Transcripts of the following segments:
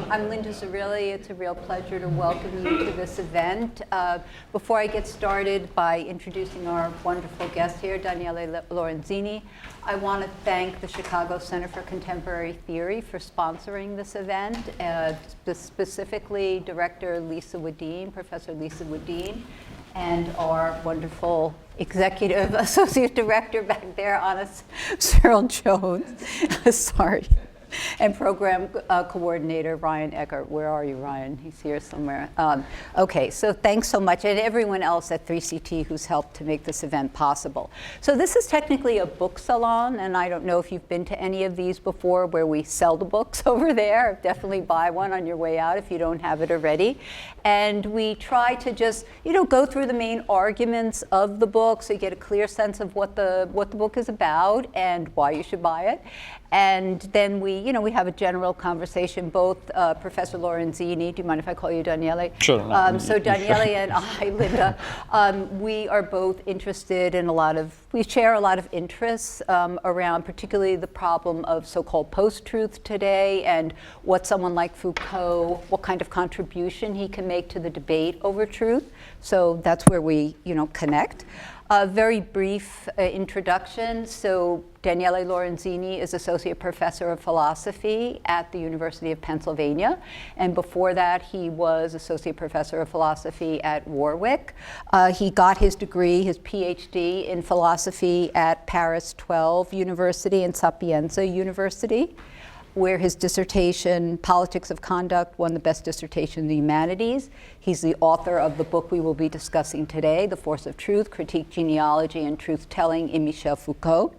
I'm Linda Zerilli. It's a real pleasure to welcome you to this event. Before I get started by introducing our wonderful guest here, Daniele Lorenzini, I want to thank the Chicago Center for Contemporary Theory for sponsoring this event, specifically Director Lisa Wedeen, Professor Lisa Wedeen, and our wonderful executive associate director back there, Anna Cyril Jones. Sorry. And program coordinator, Ryan Eckert. Where are you, Ryan? He's here somewhere. Okay, so thanks so much, and everyone else at 3CT who's helped to make this event possible. So this is technically a book salon, and I don't know if you've been to any of these before where we sell the books over there. Definitely buy one on your way out if you don't have it already. And we try to just, go through the main arguments of the book so you get a clear sense of what the book is about and why you should buy it. And then we have a general conversation. Both Professor Lorenzini, do you mind if I call you Daniele? Sure. So Daniele and I, Linda, we are both interested in we share a lot of interests around particularly the problem of so-called post-truth today and what someone like Foucault, what kind of contribution he can make to the debate over truth. So that's where we, connect. A very brief introduction. So Daniele Lorenzini is Associate Professor of Philosophy at the University of Pennsylvania. And before that, he was Associate Professor of Philosophy at Warwick. He got his degree, his PhD in philosophy at Paris 12 University and Sapienza University, where his dissertation, Politics of Conduct, won the best dissertation in the humanities. He's the author of the book we will be discussing today, The Force of Truth, Critique Genealogy and Truth-Telling in Michel Foucault.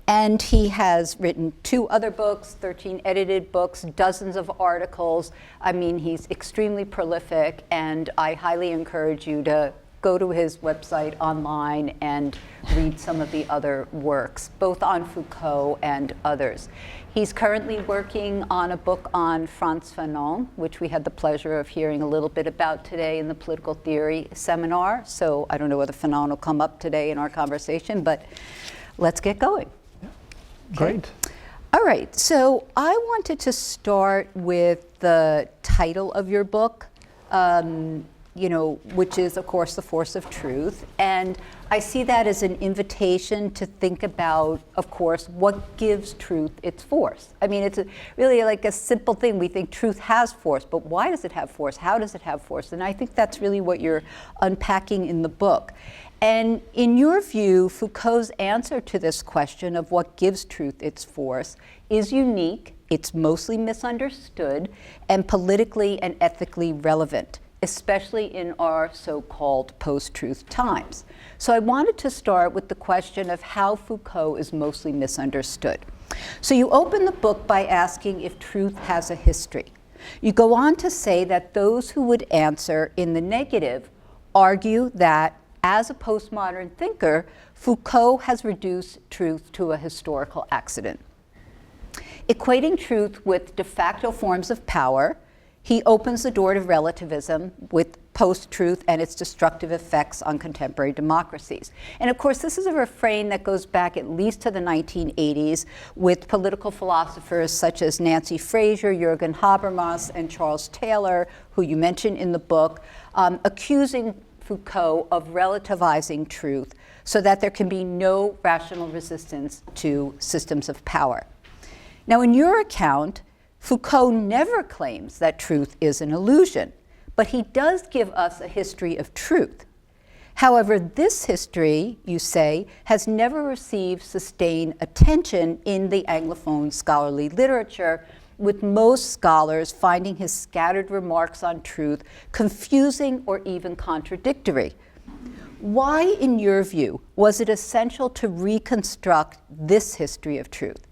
And he has written 2 other books, 13 edited books, dozens of articles. I mean, he's extremely prolific, and I highly encourage you to go to his website online and read some of the other works, both on Foucault and others. He's currently working on a book on Frantz Fanon, which we had the pleasure of hearing a little bit about today in the political theory seminar. So I don't know whether Fanon will come up today in our conversation, but let's get going. Yeah. Okay. Great. All right, so I wanted to start with the title of your book, which is, of course, The Force of Truth. And I see that as an invitation to think about, of course, what gives truth its force. I mean, it's really like a simple thing. We think truth has force, but why does it have force? How does it have force? And I think that's really what you're unpacking in the book. And in your view, Foucault's answer to this question of what gives truth its force is unique, it's mostly misunderstood, and politically and ethically relevant, especially in our so-called post-truth times. So I wanted to start with the question of how Foucault is mostly misunderstood. So you open the book by asking if truth has a history. You go on to say that those who would answer in the negative argue that, as a postmodern thinker, Foucault has reduced truth to a historical accident. Equating truth with de facto forms of power, he opens the door to relativism with post-truth and its destructive effects on contemporary democracies. And of course, this is a refrain that goes back at least to the 1980s with political philosophers such as Nancy Fraser, Jürgen Habermas, and Charles Taylor, who you mention in the book, accusing Foucault of relativizing truth so that there can be no rational resistance to systems of power. Now, in your account, Foucault never claims that truth is an illusion, but he does give us a history of truth. However, this history, you say, has never received sustained attention in the Anglophone scholarly literature, with most scholars finding his scattered remarks on truth confusing or even contradictory. Why, in your view, was it essential to reconstruct this history of truth?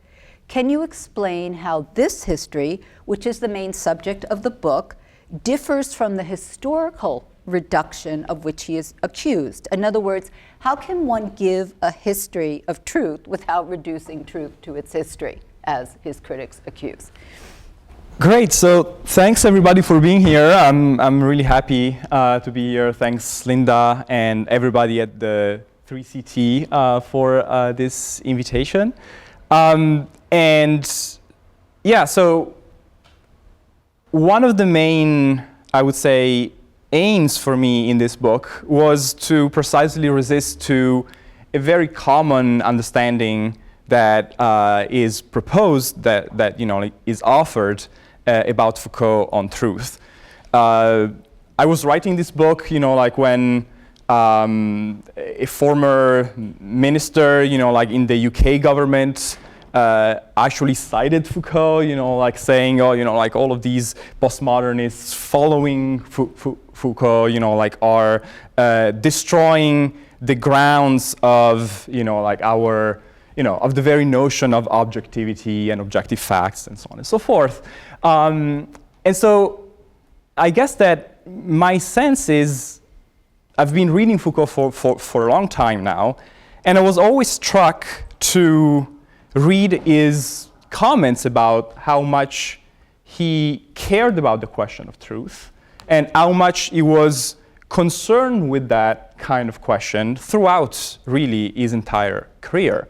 Can you explain how this history, which is the main subject of the book, differs from the historical reduction of which he is accused? In other words, how can one give a history of truth without reducing truth to its history, as his critics accuse? Great. So thanks everybody for being here. I'm really happy to be here. Thanks Linda and everybody at the 3CT for this invitation. And yeah, so one of the main, I would say, aims for me in this book was to precisely resist to a very common understanding that is proposed, that is offered about Foucault on truth. I was writing this book, when a former minister, in the UK government, actually cited Foucault, saying, all of these postmodernists following Foucault, are destroying the grounds of, our, of the very notion of objectivity and objective facts and so on and so forth. And so I guess that my sense is, I've been reading Foucault for a long time now, and I was always struck to read his comments about how much he cared about the question of truth and how much he was concerned with that kind of question throughout really his entire career.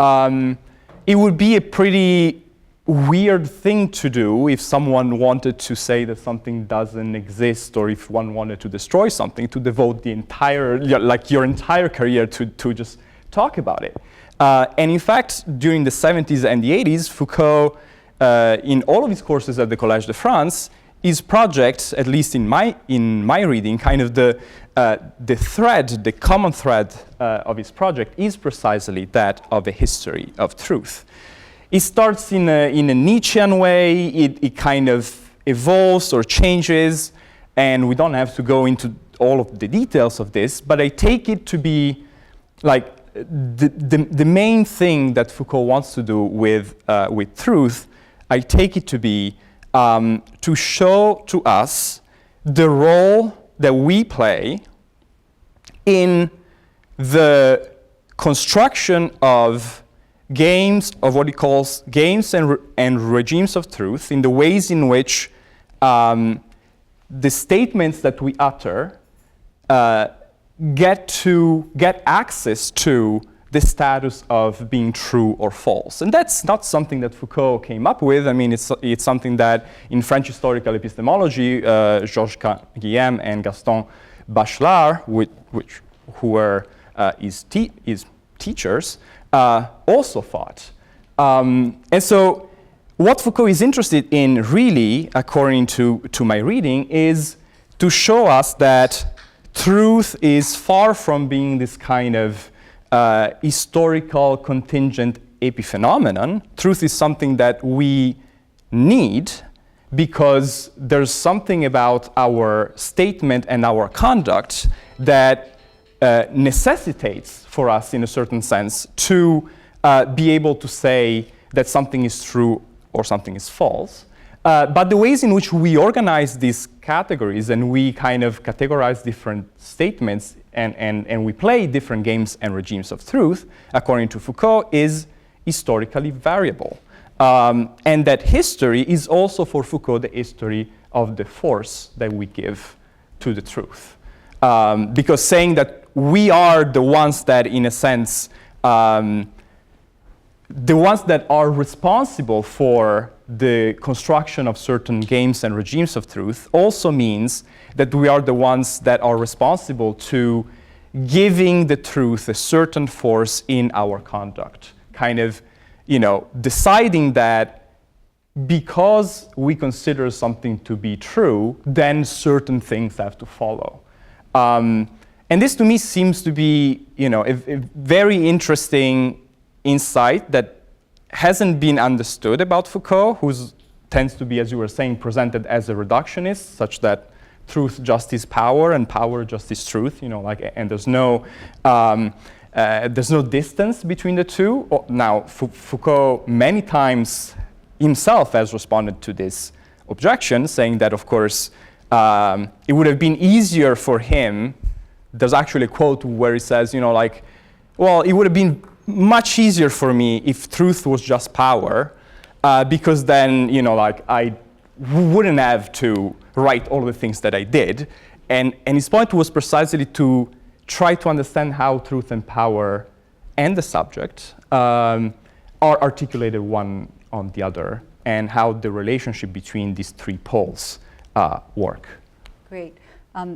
It would be a pretty weird thing to do if someone wanted to say that something doesn't exist, or if one wanted to destroy something, to devote the entire, your entire career to just talk about it. And in fact, during the 70s and the 80s, Foucault, in all of his courses at the Collège de France, his project, at least in my reading, kind of the common thread of his project is precisely that of a history of truth. It starts in a Nietzschean way, it kind of evolves or changes, and we don't have to go into all of the details of this, but I take it to be like the main thing that Foucault wants to do with truth. I take it to be to show to us the role that we play in the construction of games, of what he calls games and regimes of truth, in the ways in which the statements that we utter get access to the status of being true or false. And that's not something that Foucault came up with. I mean, it's something that in French historical epistemology, Georges Guillem and Gaston Bachelard, who were his teachers, also thought. And so what Foucault is interested in really, according to my reading, is to show us that truth is far from being this kind of historical contingent epiphenomenon. Truth is something that we need because there's something about our statement and our conduct that necessitates for us, in a certain sense, to be able to say that something is true or something is false. But the ways in which we organize these categories and we kind of categorize different statements and we play different games and regimes of truth, according to Foucault, is historically variable. And that history is also, for Foucault, the history of the force that we give to the truth. Because saying that we are the ones that, in a sense, the ones that are responsible for the construction of certain games and regimes of truth also means that we are the ones that are responsible to giving the truth a certain force in our conduct. Kind of, deciding that because we consider something to be true, then certain things have to follow. And this to me seems to be, a very interesting insight that hasn't been understood about Foucault, who tends to be, as you were saying, presented as a reductionist, such that truth just is power and power just is truth, and there's no distance between the two. Now, Foucault many times himself has responded to this objection, saying that, of course, it would have been easier for him. There's actually a quote where he says, well, it would have been much easier for me if truth was just power, because then, I wouldn't have to write all the things that I did. And his point was precisely to try to understand how truth and power and the subject are articulated one on the other, and how the relationship between these three poles work. Great.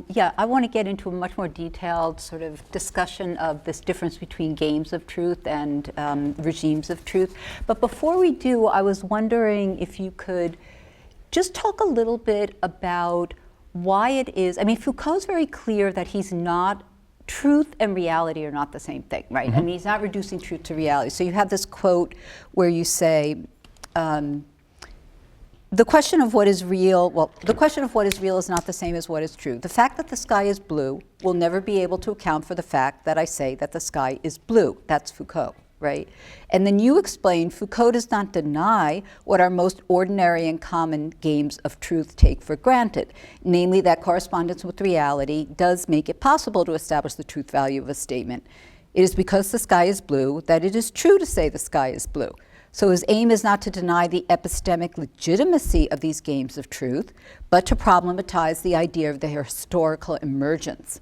Yeah, I want to get into a much more detailed sort of discussion of this difference between games of truth and regimes of truth. But before we do, I was wondering if you could just talk a little bit about why it is. I mean, Foucault's very clear that he's not, truth and reality are not the same thing, right? I mean, he's not reducing truth to reality. So you have this quote where you say, the question of what is real, the question of what is real is not the same as what is true. The fact that the sky is blue will never be able to account for the fact that I say that the sky is blue. That's Foucault, right? And then you explain Foucault does not deny what our most ordinary and common games of truth take for granted, namely that correspondence with reality does make it possible to establish the truth value of a statement. It is because the sky is blue that it is true to say the sky is blue. So his aim is not to deny the epistemic legitimacy of these games of truth, but to problematize the idea of their historical emergence.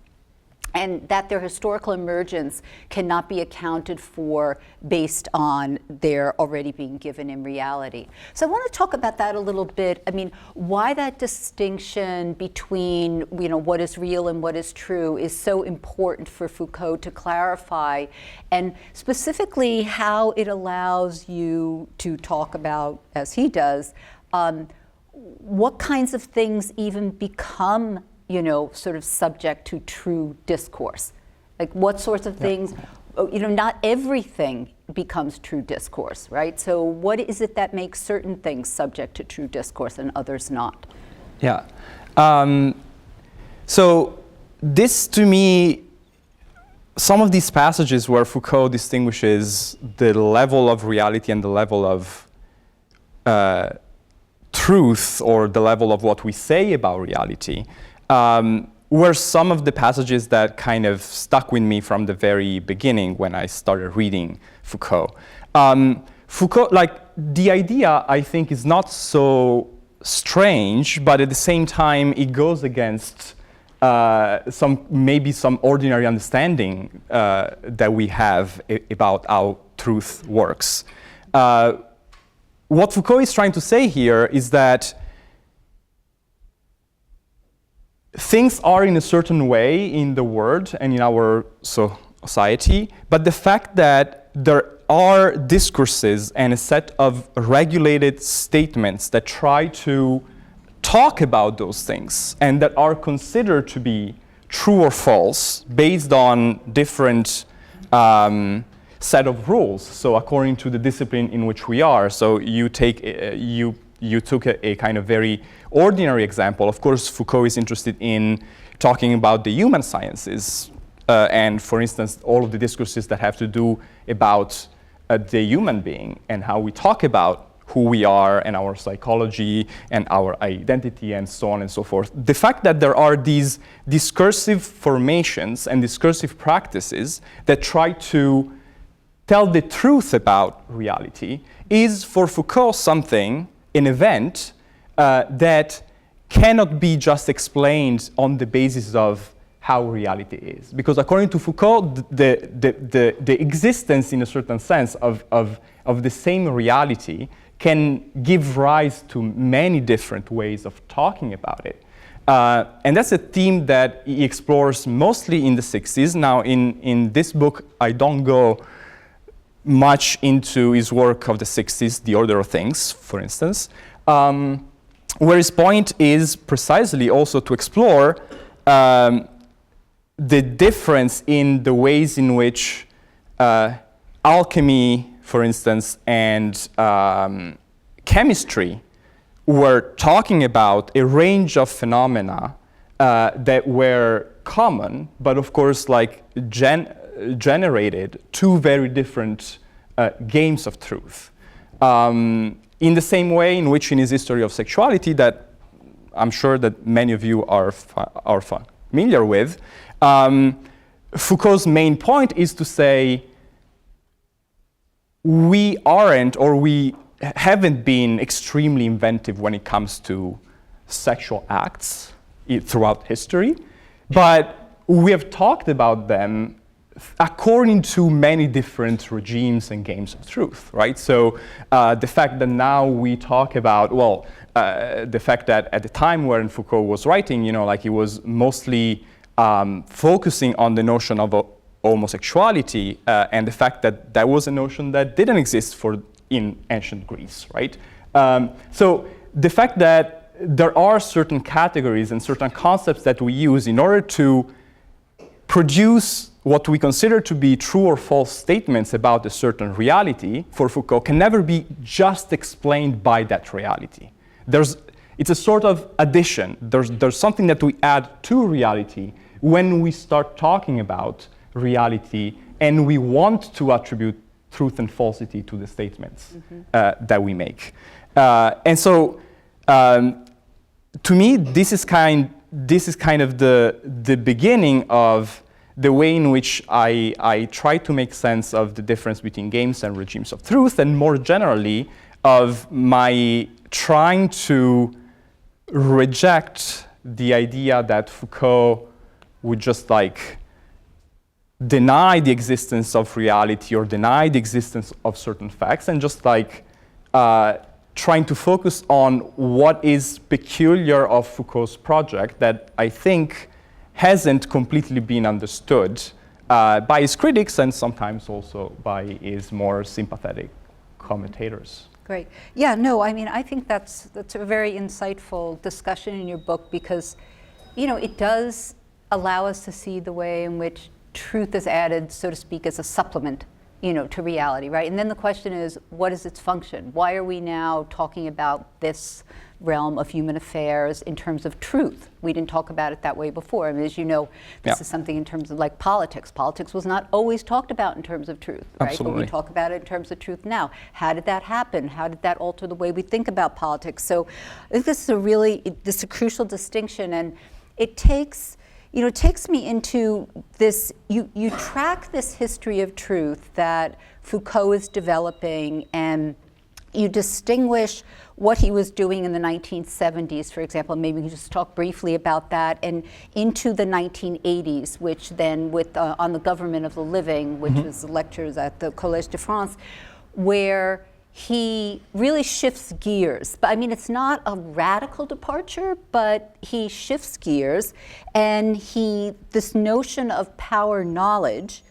And that their historical emergence cannot be accounted for based on their already being given in reality. So I want to talk about that a little bit. I mean, why that distinction between, you know, what is real and what is true is so important for Foucault to clarify, and specifically how it allows you to talk about, as he does, what kinds of things even become, you know, sort of subject to true discourse. Like what sorts of things, you know, not everything becomes true discourse, right? So what is it that makes certain things subject to true discourse and others not? Yeah. So this, to me, some of these passages where Foucault distinguishes the level of reality and the level of truth, or the level of what we say about reality, were some of the passages that kind of stuck with me from the very beginning when I started reading Foucault. Foucault, like, the idea, I think, is not so strange, but at the same time, it goes against maybe some ordinary understanding that we have about how truth works. What Foucault is trying to say here is that things are in a certain way in the world and in our society, but the fact that there are discourses and a set of regulated statements that try to talk about those things and that are considered to be true or false based on different set of rules. So according to the discipline in which we are, so you take you took a kind of very ordinary example. Of course, Foucault is interested in talking about the human sciences, and for instance, all of the discourses that have to do about the human being and how we talk about who we are and our psychology and our identity and so on and so forth. The fact that there are these discursive formations and discursive practices that try to tell the truth about reality is, for Foucault, something, an event that cannot be just explained on the basis of how reality is. Because according to Foucault, the existence, in a certain sense, of the same reality can give rise to many different ways of talking about it. And that's a theme that he explores mostly in the 60s. Now, in this book, I don't go much into his work of the 60s, The Order of Things, for instance, where his point is precisely also to explore the difference in the ways in which alchemy, for instance, and chemistry were talking about a range of phenomena that were common, but of course, like, generated two very different games of truth. In the same way in which in his history of sexuality, that I'm sure that many of you are familiar with, Foucault's main point is to say we aren't, or we haven't been extremely inventive when it comes to sexual acts throughout history, but we have talked about them according to many different regimes and games of truth, right? So the fact that now we talk about, well, the fact that at the time when Foucault was writing, like he was mostly focusing on the notion of homosexuality and the fact that that was a notion that didn't exist in ancient Greece, right? So the fact that there are certain categories and certain concepts that we use in order to produce what we consider to be true or false statements about a certain reality for Foucault can never be just explained by that reality. It's a sort of addition. There's something that we add to reality when we start talking about reality and we want to attribute truth and falsity to the statements that we make. And so to me, this is kind of the beginning of the way in which I try to make sense of the difference between games and regimes of truth, and more generally of my trying to reject the idea that Foucault would just like deny the existence of reality or deny the existence of certain facts, and just like trying to focus on what is peculiar of Foucault's project that I think hasn't completely been understood by his critics and sometimes also by his more sympathetic commentators. Great. Yeah, no, I mean, I think that's a very insightful discussion in your book because, it does allow us to see the way in which truth is added, so to speak, as a supplement, to reality, right? And then the question is, what is its function? Why are we now talking about this realm of human affairs in terms of truth? We didn't talk about it that way before. I mean, as you know, this is something in terms of like politics. Politics was not always talked about in terms of truth, right? Absolutely. But we talk about it in terms of truth now. How did that happen? How did that alter the way we think about politics? So I think this is a crucial distinction, and it takes me into this, you track this history of truth that Foucault is developing, and you distinguish what he was doing in the 1970s, for example. Maybe we can just talk briefly about that, and into the 1980s, which then on the government of the living, which was lectures at the Collège de France, where he really shifts gears. But I mean, it's not a radical departure, but he shifts gears, and this notion of power knowledge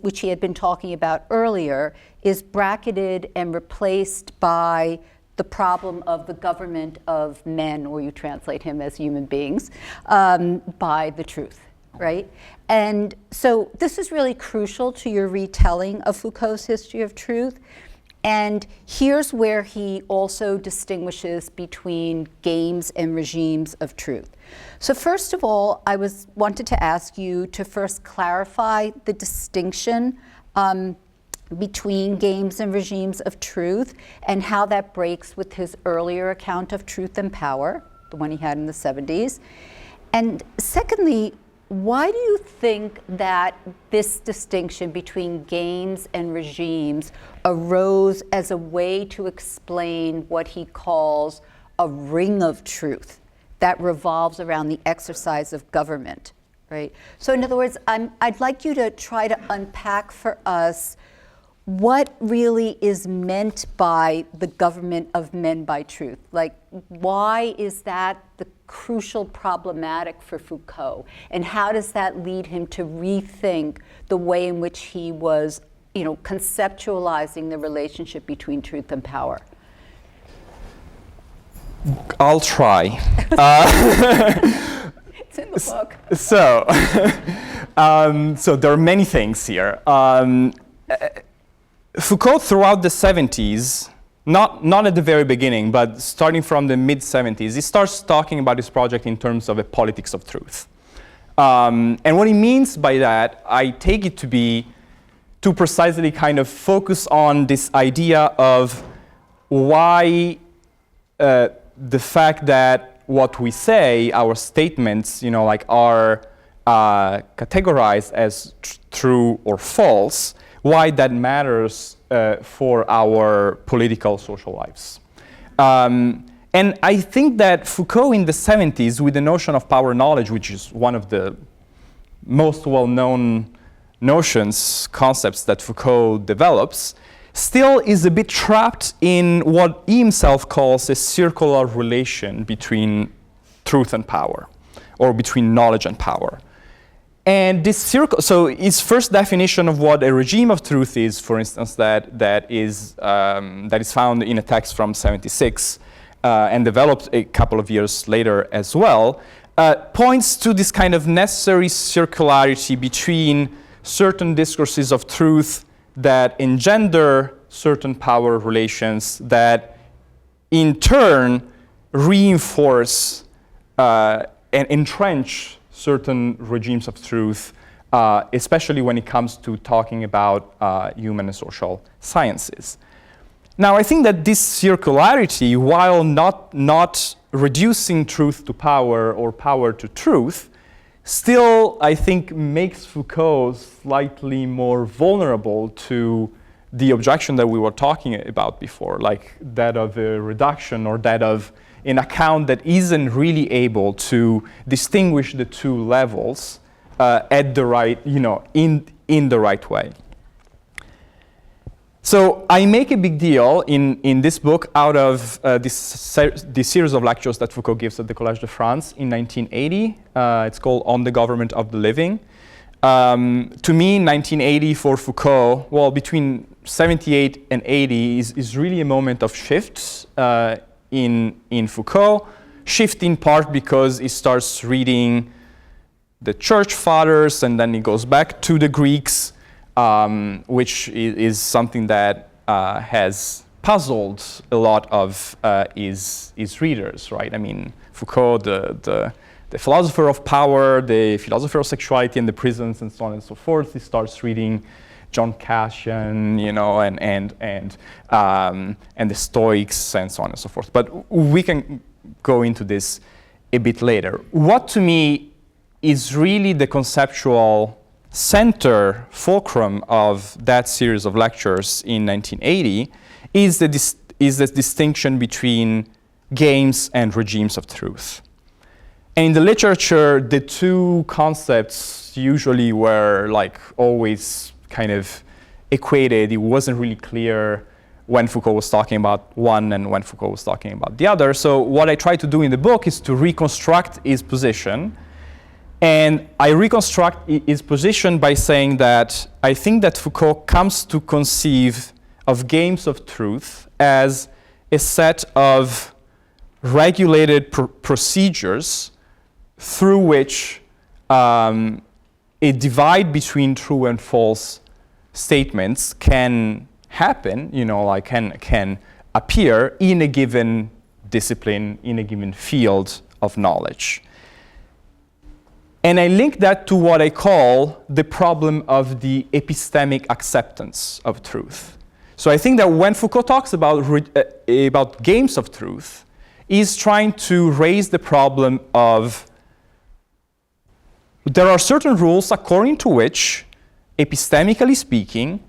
which he had been talking about earlier, is bracketed and replaced by the problem of the government of men, or you translate him as human beings, by the truth, right? And so this is really crucial to your retelling of Foucault's history of truth. And here's where he also distinguishes between games and regimes of truth. So first of all, I wanted to ask you to first clarify the distinction between games and regimes of truth and how that breaks with his earlier account of truth and power, the one he had in the 70s. And secondly, why do you think that this distinction between games and regimes arose as a way to explain what he calls a ring of truth that revolves around the exercise of government, right? So in other words, I'd like you to try to unpack for us what really is meant by the government of men by truth. Like, why is that the crucial problematic for Foucault? And how does that lead him to rethink the way in which he was, conceptualizing the relationship between truth and power? I'll try. It's in the book. So there are many things here. Foucault, throughout the 70s, not at the very beginning, but starting from the mid-70s, he starts talking about his project in terms of a politics of truth. And what he means by that, I take it to be to precisely kind of focus on this idea of why the fact that what we say, our statements, are categorized as true or false, why that matters for our political social lives. And I think that Foucault in the 70s, with the notion of power knowledge, which is one of the most well-known notions, concepts that Foucault develops, still is a bit trapped in what he himself calls a circular relation between truth and power, or between knowledge and power. And this circle, so his first definition of what a regime of truth is, for instance, that is found in a text from '76 and developed a couple of years later as well, points to this kind of necessary circularity between certain discourses of truth that engender certain power relations that in turn reinforce and entrench certain regimes of truth, especially when it comes to talking about human and social sciences. Now, I think that this circularity, while not reducing truth to power or power to truth, still, I think, makes Foucault slightly more vulnerable to the objection that we were talking about before, like that of a reduction or that of an account that isn't really able to distinguish the two levels at the right, in the right way. So I make a big deal in this book out of this series of lectures that Foucault gives at the Collège de France in 1980. It's called On the Government of the Living. To me, 1980 for Foucault, well, between 78 and 80 is really a moment of shift in Foucault. Shift in part because he starts reading the church fathers and then he goes back to the Greeks, which is something that has puzzled a lot of his readers, right? I mean, Foucault, the philosopher of power, the philosopher of sexuality and the prisons and so on and so forth. He starts reading John Cassian, and the Stoics and so on and so forth. But we can go into this a bit later. What to me is really the conceptual center, fulcrum of that series of lectures in 1980 is the distinction between games and regimes of truth. And in the literature, the two concepts usually were like always kind of equated. It wasn't really clear when Foucault was talking about one and when Foucault was talking about the other. So what I try to do in the book is to reconstruct his position. And I reconstruct his position by saying that I think that Foucault comes to conceive of games of truth as a set of regulated procedures through which a divide between true and false statements can happen, can appear in a given discipline, in a given field of knowledge. And I link that to what I call the problem of the epistemic acceptance of truth. So I think that when Foucault talks about games of truth, he's trying to raise the problem of there are certain rules according to which, epistemically speaking,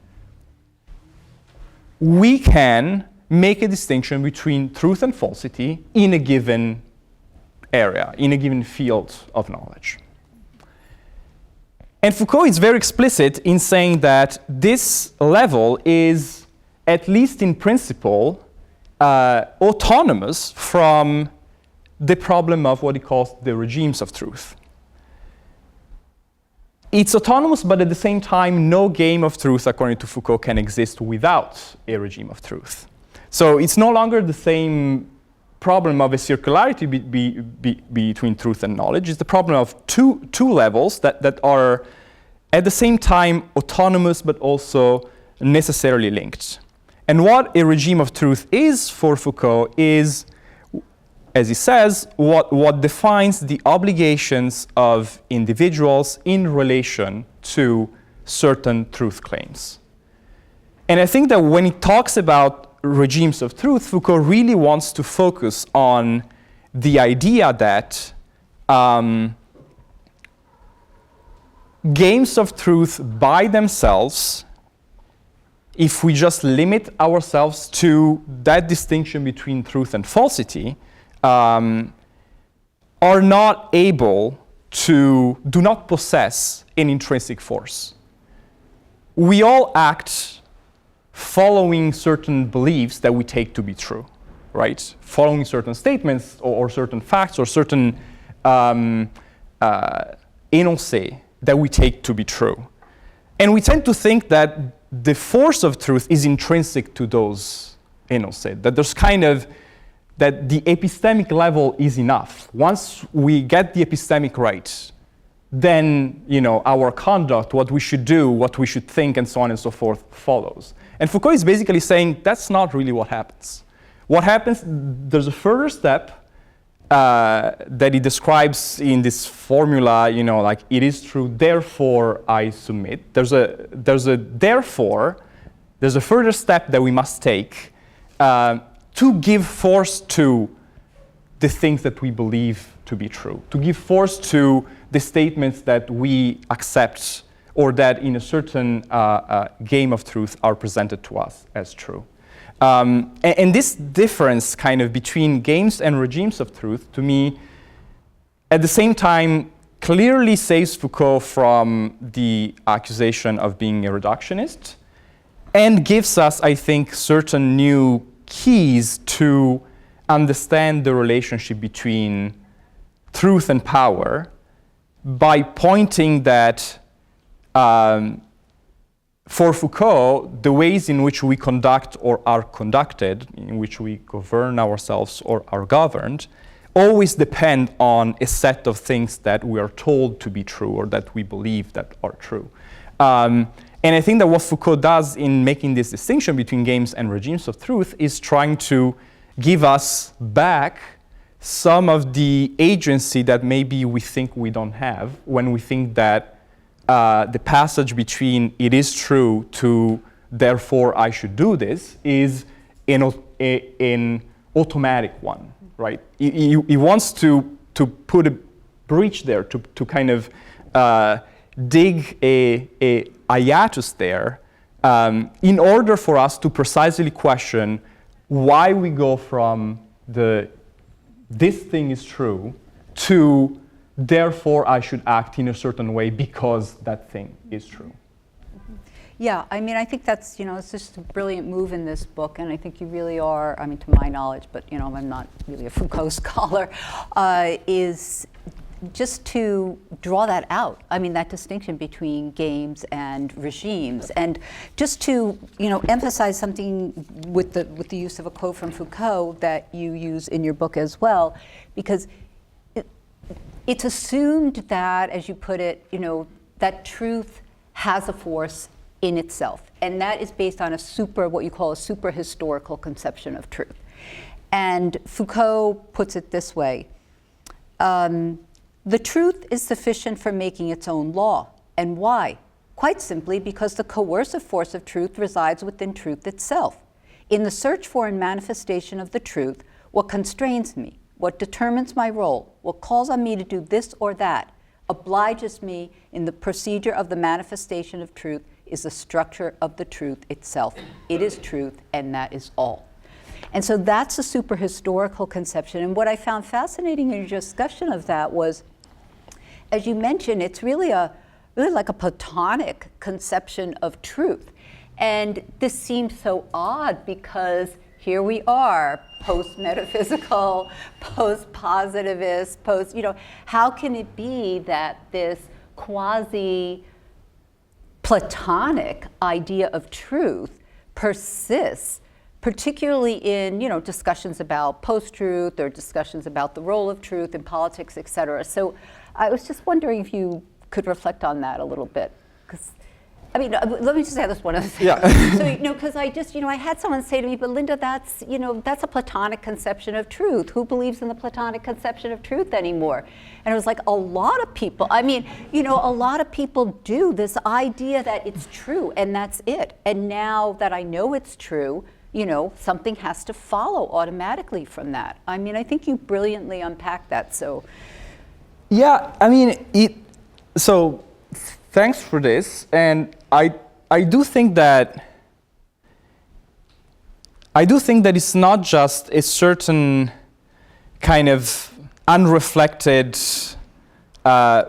we can make a distinction between truth and falsity in a given area, in a given field of knowledge. And Foucault is very explicit in saying that this level is, at least in principle, autonomous from the problem of what he calls the regimes of truth. It's autonomous, but at the same time, no game of truth, according to Foucault, can exist without a regime of truth. So it's no longer the same problem of a circularity between truth and knowledge. It's the problem of two levels that are at the same time autonomous, but also necessarily linked. And what a regime of truth is for Foucault is, as he says, what defines the obligations of individuals in relation to certain truth claims. And I think that when he talks about regimes of truth, Foucault really wants to focus on the idea that games of truth by themselves, if we just limit ourselves to that distinction between truth and falsity, are not able to, do not possess an intrinsic force. we all act following certain beliefs that we take to be true, right? Following certain statements or certain facts or certain énoncés that we take to be true. And we tend to think that the force of truth is intrinsic to those énoncés, that there's kind of, that the epistemic level is enough. Once we get the epistemic right, then, you know, our conduct, what we should do, what we should think, and so on and so forth follows. And Foucault is basically saying that's not really what happens. What happens, there's a further step that he describes in this formula, you know, like it is true, therefore I submit. There's a therefore, there's a further step that we must take to give force to the things that we believe to be true, to give force to the statements that we accept or that in a certain game of truth are presented to us as true. And this difference kind of between games and regimes of truth, to me, at the same time, clearly saves Foucault from the accusation of being a reductionist and gives us, I think, certain new keys to understand the relationship between truth and power by pointing that for Foucault, the ways in which we conduct or are conducted, in which we govern ourselves or are governed, always depend on a set of things that we are told to be true or that we believe that are true. And I think that what Foucault does in making this distinction between games and regimes of truth is trying to give us back some of the agency that maybe we think we don't have when we think that the passage between it is true to therefore I should do this is an automatic one, right? He wants to put a breach there, to kind of dig a hiatus there in order for us to precisely question why we go from this thing is true to therefore I should act in a certain way because that thing is true. Yeah, I mean, I think that's, you know, it's just a brilliant move in this book, and I think you really are, I mean, to my knowledge, but, you know, I'm not really a Foucault scholar, is just to draw that out. I mean, that distinction between games and regimes, and just to, you know, emphasize something with the use of a quote from Foucault that you use in your book as well, because it's assumed that, as you put it, you know, that truth has a force in itself, and that is based on what you call a super historical conception of truth. And Foucault puts it this way: the truth is sufficient for making its own law. And why? Quite simply because the coercive force of truth resides within truth itself. In the search for and manifestation of the truth, what constrains me, what determines my role, what calls on me to do this or that, obliges me in the procedure of the manifestation of truth is the structure of the truth itself. It is truth, and that is all. And so that's a super historical conception. And what I found fascinating in your discussion of that was, as you mentioned, it's really like a platonic conception of truth. And this seems so odd because here we are, post-metaphysical, post-positivist, you know, how can it be that this quasi-platonic idea of truth persists, particularly in, you know, discussions about post-truth or discussions about the role of truth in politics, et cetera. So I was just wondering if you could reflect on that a little bit. Because, I mean, let me just add this one other thing. Yeah. So, you know, because I just, you know, I had someone say to me, but Linda, that's, you know, that's a Platonic conception of truth. Who believes in the Platonic conception of truth anymore? And it was like a lot of people, I mean, you know, a lot of people do this idea that it's true and that's it. And now that I know it's true, you know, something has to follow automatically from that. I mean, I think you brilliantly unpacked that, so. Yeah, I mean, so thanks for this, and I do think that it's not just a certain kind of unreflected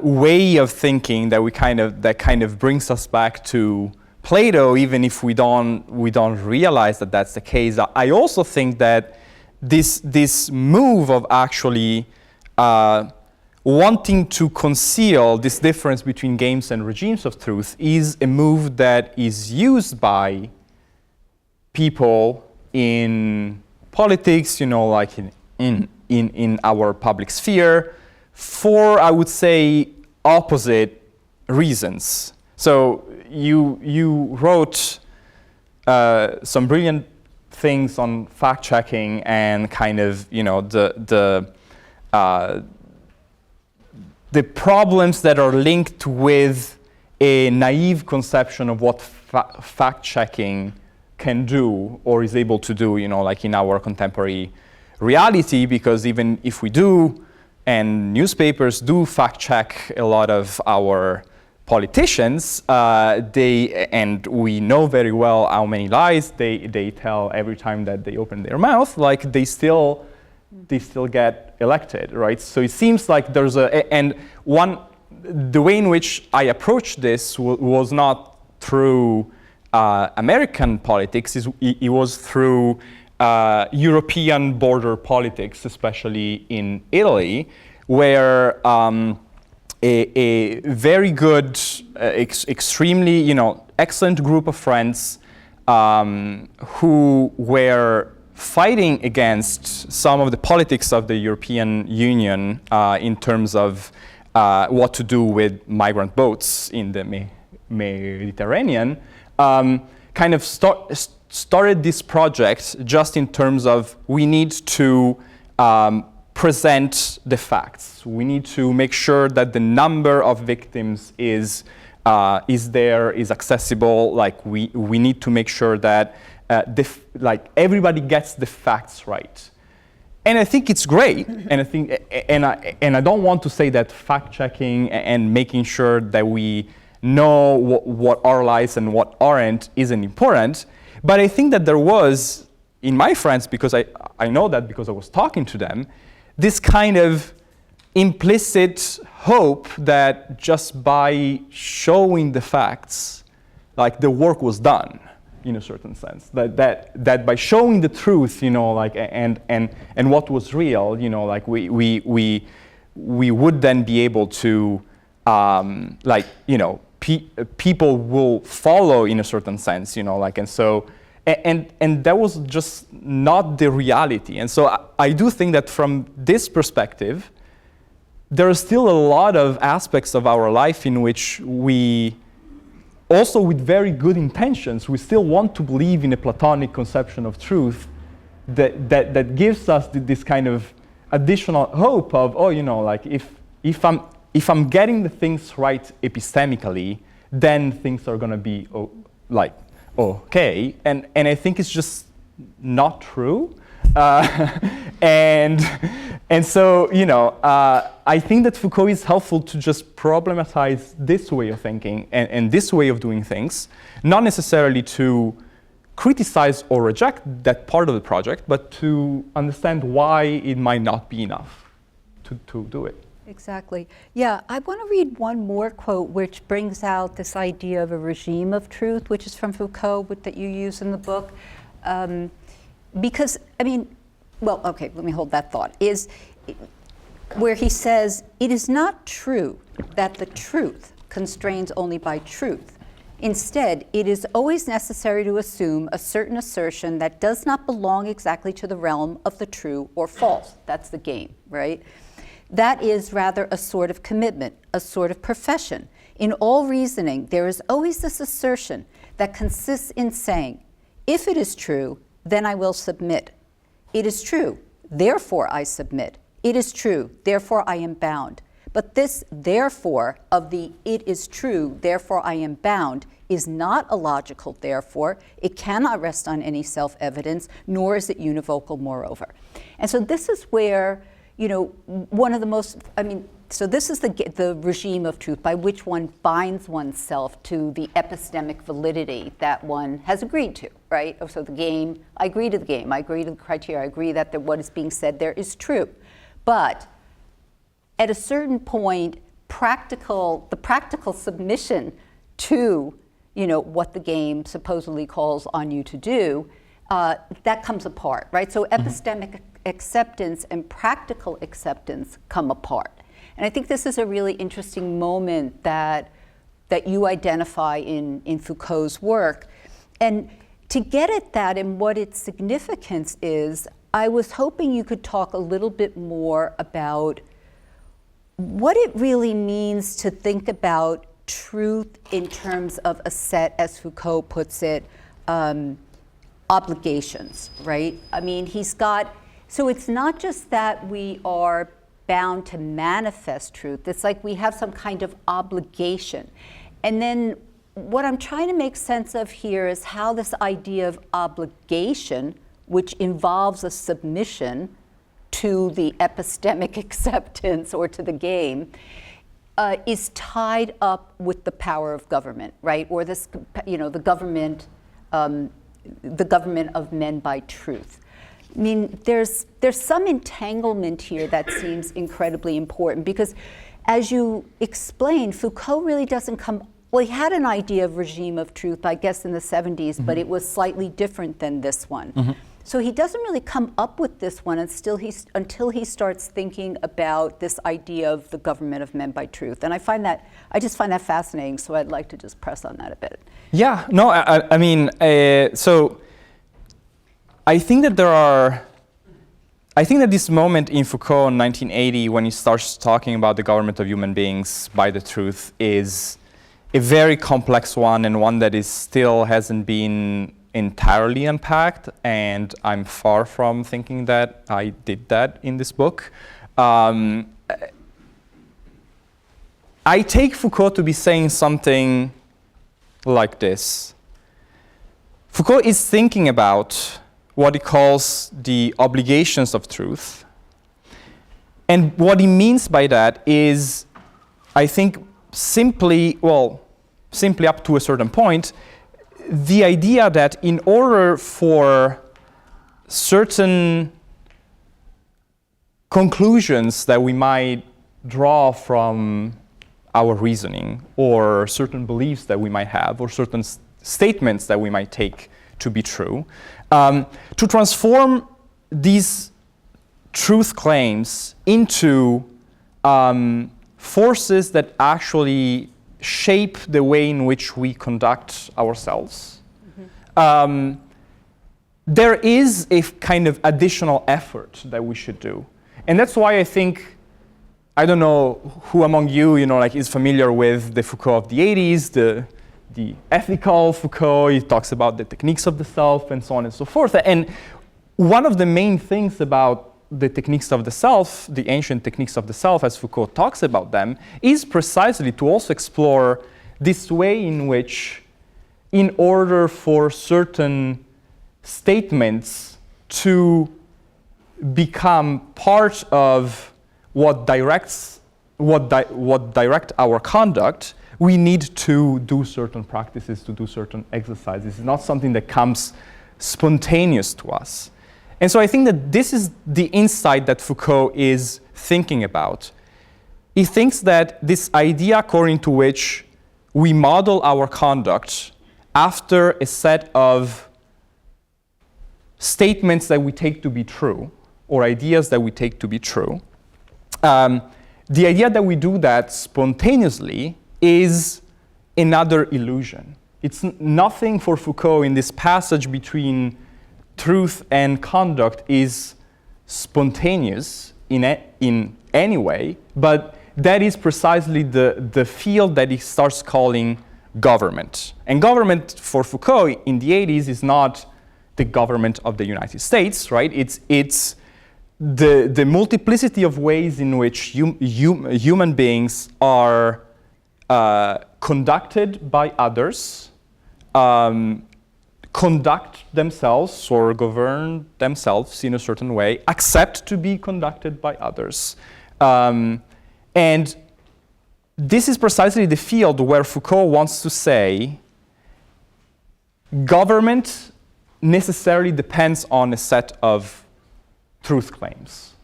way of thinking that that kind of brings us back to Plato, even if we don't realize that that's the case. I also think that this move of actually wanting to conceal this difference between games and regimes of truth is a move that is used by people in politics, like in our public sphere, for, I would say, opposite reasons. So you wrote some brilliant things on fact-checking and kind of, the problems that are linked with a naive conception of what fact-checking can do or is able to do, like in our contemporary reality, because even if we do, and newspapers do fact-check a lot of our politicians, and we know very well how many lies they tell every time that they open their mouth, like they still get elected, right? So it seems like there's the way in which I approached this was not through American politics, it was through European border politics, especially in Italy, where a very good, extremely, excellent group of friends who were fighting against some of the politics of the European Union in terms of what to do with migrant boats in the Mediterranean, kind of started this project just in terms of we need to present the facts. We need to make sure that the number of victims is accessible. Like we need to make sure that everybody gets the facts right. And I think it's great. And I think, and I don't want to say that fact-checking and making sure that we know what are lies and what aren't isn't important. But I think that there was, in my friends, because I know that because I was talking to them, this kind of implicit hope that just by showing the facts, like the work was done, in a certain sense. That by showing the truth, and what was real, we would then be able to, people will follow in a certain sense, and so. And that was just not the reality. And so I do think that from this perspective, there are still a lot of aspects of our life in which we, also with very good intentions, we still want to believe in a platonic conception of truth that gives us this kind of additional hope of, if I'm getting the things right epistemically, then things are going to be okay, and I think it's just not true, and so I think that Foucault is helpful to just problematize this way of thinking and this way of doing things, not necessarily to criticize or reject that part of the project, but to understand why it might not be enough to do it. Exactly. Yeah, I want to read one more quote which brings out this idea of a regime of truth, which is from Foucault, that you use in the book. Because, let me hold that thought, is where he says, "It is not true that the truth constrains only by truth. Instead, it is always necessary to assume a certain assertion that does not belong exactly to the realm of the true or false." That's the game, right? That is rather a sort of commitment, a sort of profession. In all reasoning, there is always this assertion that consists in saying, if it is true, then I will submit. It is true, therefore I submit. It is true, therefore I am bound. But this therefore of the it is true, therefore I am bound is not a logical therefore. It cannot rest on any self-evidence, nor is it univocal moreover. And so this is where one of the most, so this is the regime of truth by which one binds oneself to the epistemic validity that one has agreed to, right? So the game, I agree to the game, I agree to the criteria, I agree that what is being said there is true. But at a certain point, the practical submission to, what the game supposedly calls on you to do, that comes apart, right? So epistemic acceptance and practical acceptance come apart. And I think this is a really interesting moment that you identify in Foucault's work. And to get at that and what its significance is, I was hoping you could talk a little bit more about what it really means to think about truth in terms of a set, as Foucault puts it, obligations, right? I mean, so it's not just that we are bound to manifest truth, it's like we have some kind of obligation. And then what I'm trying to make sense of here is how this idea of obligation, which involves a submission to the epistemic acceptance or to the game, is tied up with the power of government, right? Or this, the government of men by truth. I mean, there's some entanglement here that seems incredibly important because, as you explained, Foucault really doesn't he had an idea of regime of truth, I guess, in the 70s, but it was slightly different than this one. So he doesn't really come up with this one until he starts thinking about this idea of the government of men by truth. And I just find that fascinating, so I'd like to just press on that a bit. Yeah, no, I mean, so I think that this moment in Foucault in 1980, when he starts talking about the government of human beings by the truth, is a very complex one, and one that still hasn't been entirely unpacked, and I'm far from thinking that I did that in this book. I take Foucault to be saying something like this. Foucault is thinking about what he calls the obligations of truth. And what he means by that is, I think, simply up to a certain point, the idea that in order for certain conclusions that we might draw from our reasoning, or certain beliefs that we might have, or certain statements that we might take to be true, to transform these truth claims into forces that actually shape the way in which we conduct ourselves. There is a kind of additional effort that we should do. And that's why I think, I don't know who among you, is familiar with the Foucault of the 80s, the ethical Foucault. He talks about the techniques of the self and so on and so forth. And one of the main things about the techniques of the self, the ancient techniques of the self, as Foucault talks about them, is precisely to also explore this way in which, in order for certain statements to become part of what direct our conduct, we need to do certain practices, to do certain exercises. It's not something that comes spontaneous to us. And so I think that this is the insight that Foucault is thinking about. He thinks that this idea according to which we model our conduct after a set of statements that we take to be true, or ideas that we take to be true, the idea that we do that spontaneously is another illusion. It's nothing for Foucault in this passage between truth and conduct is spontaneous in any way, but that is precisely the field that he starts calling government. And government for Foucault in the 80s is not the government of the United States, right? It's the multiplicity of ways in which human beings are conducted by others, conduct themselves or govern themselves in a certain way, accept to be conducted by others. And this is precisely the field where Foucault wants to say government necessarily depends on a set of truth claims.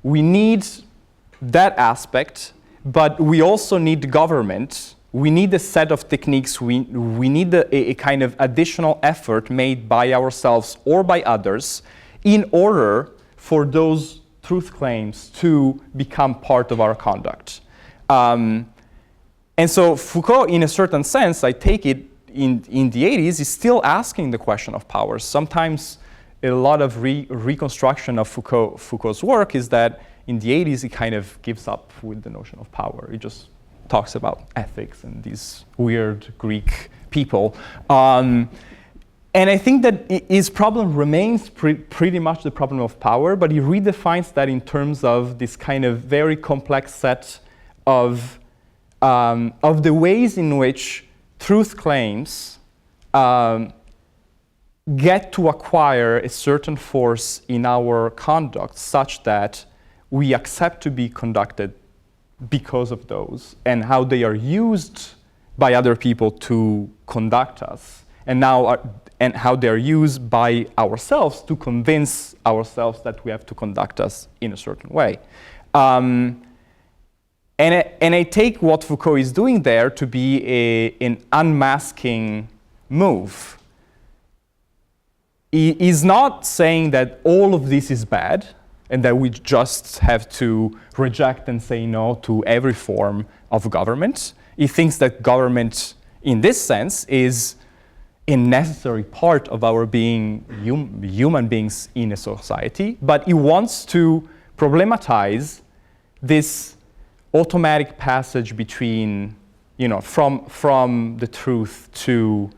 We need that aspect, but we also need government we need a set of techniques, we need a kind of additional effort made by ourselves or by others in order for those truth claims to become part of our conduct. And so Foucault, in a certain sense, I take it, in the 80s, is still asking the question of power. Sometimes a lot of reconstruction of Foucault's work is that in the 80s, he kind of gives up with the notion of power. He just talks about ethics and these weird Greek people. And I think that his problem remains pretty much the problem of power, but he redefines that in terms of this kind of very complex set of the ways in which truth claims get to acquire a certain force in our conduct such that we accept to be conducted because of those, and how they are used by other people to conduct us, and how they're used by ourselves to convince ourselves that we have to conduct us in a certain way. And I take what Foucault is doing there to be an unmasking move. He is not saying that all of this is bad and that we just have to reject and say no to every form of government. He thinks that government, in this sense, is a necessary part of our being human beings in a society, but he wants to problematize this automatic passage between, from the truth to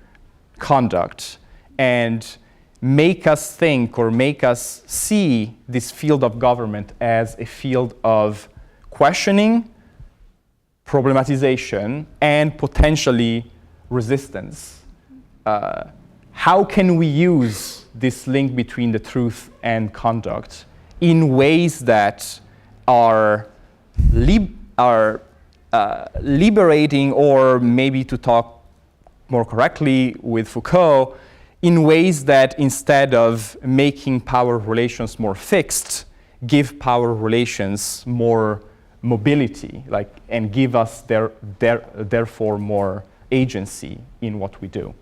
conduct, and make us think or make us see this field of government as a field of questioning, problematization, and potentially resistance. How can we use this link between the truth and conduct in ways that are liberating, or maybe to talk more correctly with Foucault, in ways that instead of making power relations more fixed, give power relations more mobility, and give us therefore more agency in what we do.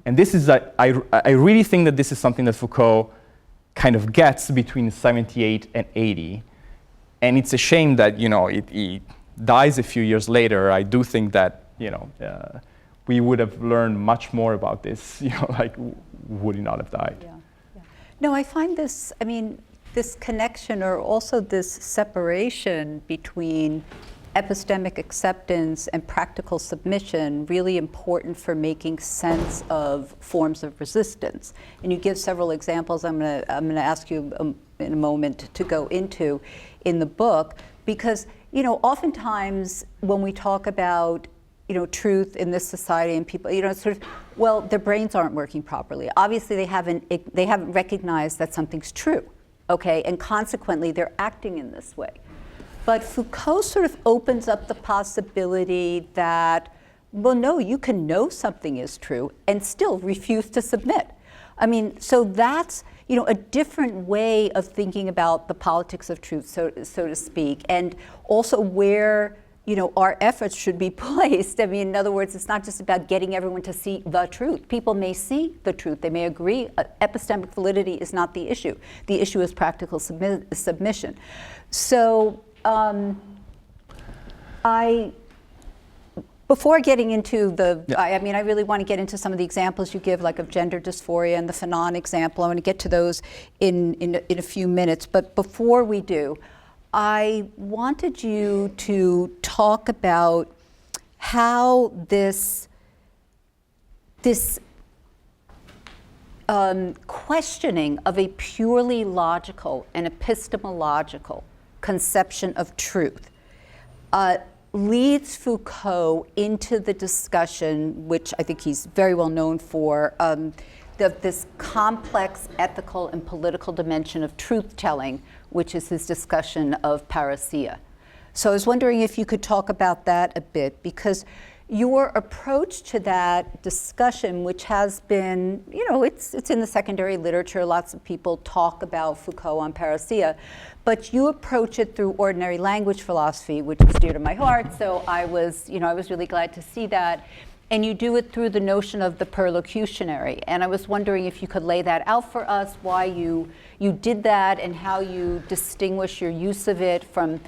And this is, I really think that this is something that Foucault kind of gets between 78 and 80. And it's a shame that, he dies a few years later. I do think that, we would have learned much more about this, would he not have died? Yeah. No, I find this, this connection, or also this separation between epistemic acceptance and practical submission, really important for making sense of forms of resistance. And you give several examples I'm gonna ask you in a moment to go into in the book, because oftentimes when we talk about truth in this society and people, their brains aren't working properly. Obviously, they haven't recognized that something's true, okay, and consequently they're acting in this way. But Foucault sort of opens up the possibility that, well, no, you can know something is true and still refuse to submit. So that's a different way of thinking about the politics of truth, so to speak, and also where our efforts should be placed. In other words, it's not just about getting everyone to see the truth. People may see the truth, they may agree. Epistemic validity is not the issue. The issue is practical submission. So before getting into I really want to get into some of the examples you give, like of gender dysphoria and the Fanon example. I want to get to those in a few minutes. But before we do, I wanted you to talk about how this questioning of a purely logical and epistemological conception of truth leads Foucault into the discussion, which I think he's very well known for, this complex ethical and political dimension of truth-telling, which is his discussion of parrhesia. So I was wondering if you could talk about that a bit, because your approach to that discussion, which has been, it's in the secondary literature, lots of people talk about Foucault on parrhesia, but you approach it through ordinary language philosophy, which is dear to my heart, so I was really glad to see that. And you do it through the notion of the perlocutionary. And I was wondering if you could lay that out for us, why you did that and how you distinguish your use of it from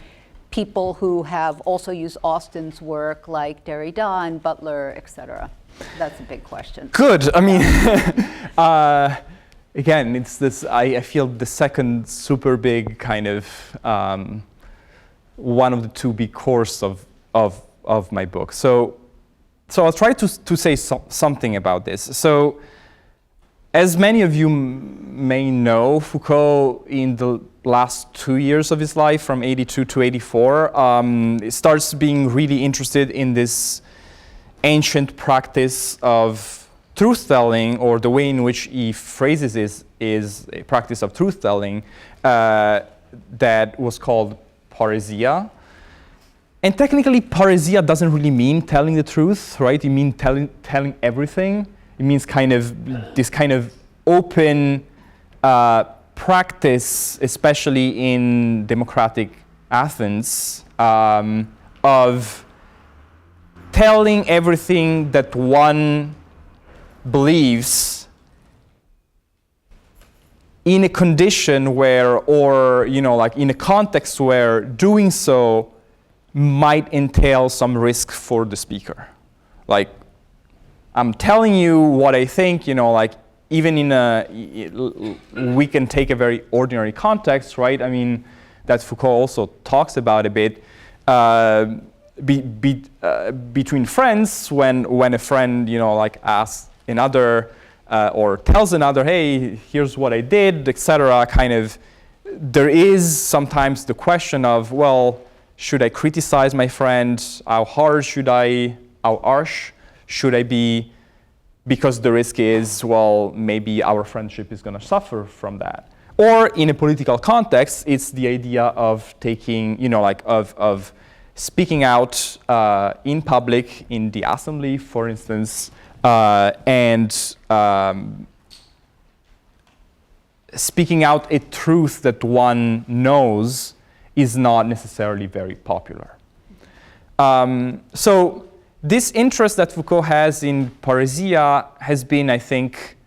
people who have also used Austin's work like Derrida and Butler, et cetera. That's a big question. Good. I mean, again, it's this, I feel the second super big kind of, one of the two big cores of my book. So I'll try to say something about this. So as many of you may know, Foucault, in the last 2 years of his life, from 82 to 84, starts being really interested in this ancient practice of truth-telling, or the way in which he phrases it is a practice of truth-telling that was called parrhesia. And technically, parrhesia doesn't really mean telling the truth, right? It means telling everything. It means this kind of open practice, especially in democratic Athens, of telling everything that one believes in a condition where, or like in a context where doing so might entail some risk for the speaker. Like, I'm telling you what I think, like even we can take a very ordinary context, right? I mean, that Foucault also talks about a bit, between friends, when a friend, like asks another, or tells another, hey, here's what I did, etc. Kind of, there is sometimes the question of, well, should I criticize my friend? How harsh should I be? Because the risk is, well, maybe our friendship is going to suffer from that. Or in a political context, it's the idea of taking, of speaking out in public, in the assembly, for instance, and speaking out a truth that one knows is not necessarily very popular. So this interest that Foucault has in parrhesia has been, I think,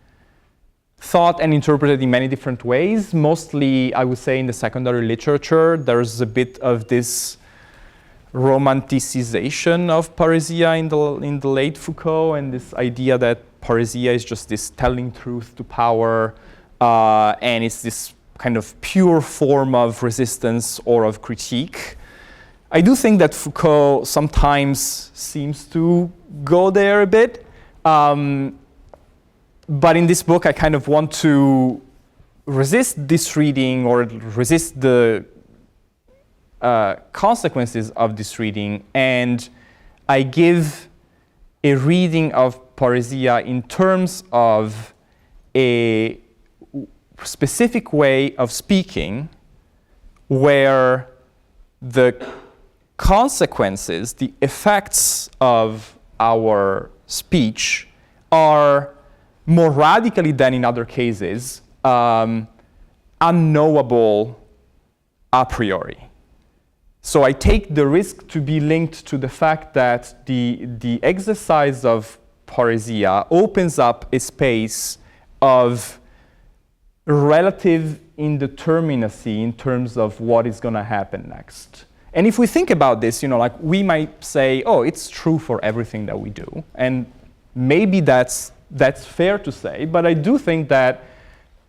thought and interpreted in many different ways. Mostly, I would say, in the secondary literature, there's a bit of this romanticization of parrhesia in the late Foucault, and this idea that parrhesia is just this telling truth to power, and it's this kind of pure form of resistance or of critique. I do think that Foucault sometimes seems to go there a bit, but in this book I kind of want to resist this reading, or resist the consequences of this reading, and I give a reading of parrhesia in terms of a specific way of speaking where the consequences, the effects of our speech are more radically than in other cases unknowable a priori. So I take the risk to be linked to the fact that the exercise of parrhesia opens up a space of relative indeterminacy in terms of what is going to happen next. And if we think about this, like we might say, oh, it's true for everything that we do. And maybe that's fair to say, but I do think that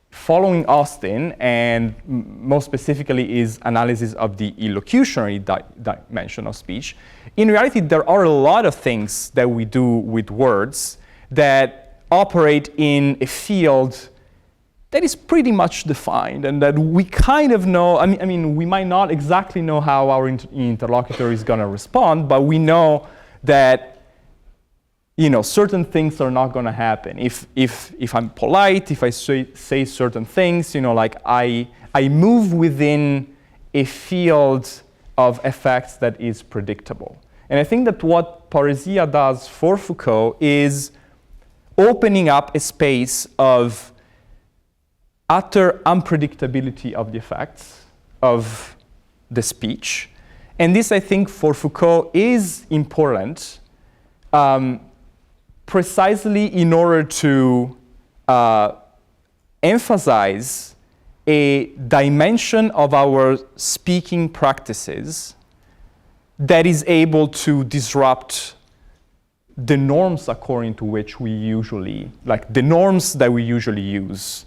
following Austin, and most specifically his analysis of the illocutionary dimension of speech, in reality there are a lot of things that we do with words that operate in a field that is pretty much defined, and that we kind of know. I mean, we might not exactly know how our interlocutor is going to respond, but we know that certain things are not going to happen. If I'm polite, if I say certain things, like I move within a field of effects that is predictable. And I think that what parrhesia does for Foucault is opening up a space of utter unpredictability of the effects of the speech. And this, I think, for Foucault is important precisely in order to emphasize a dimension of our speaking practices that is able to disrupt the norms according to which we usually, like the norms that we usually use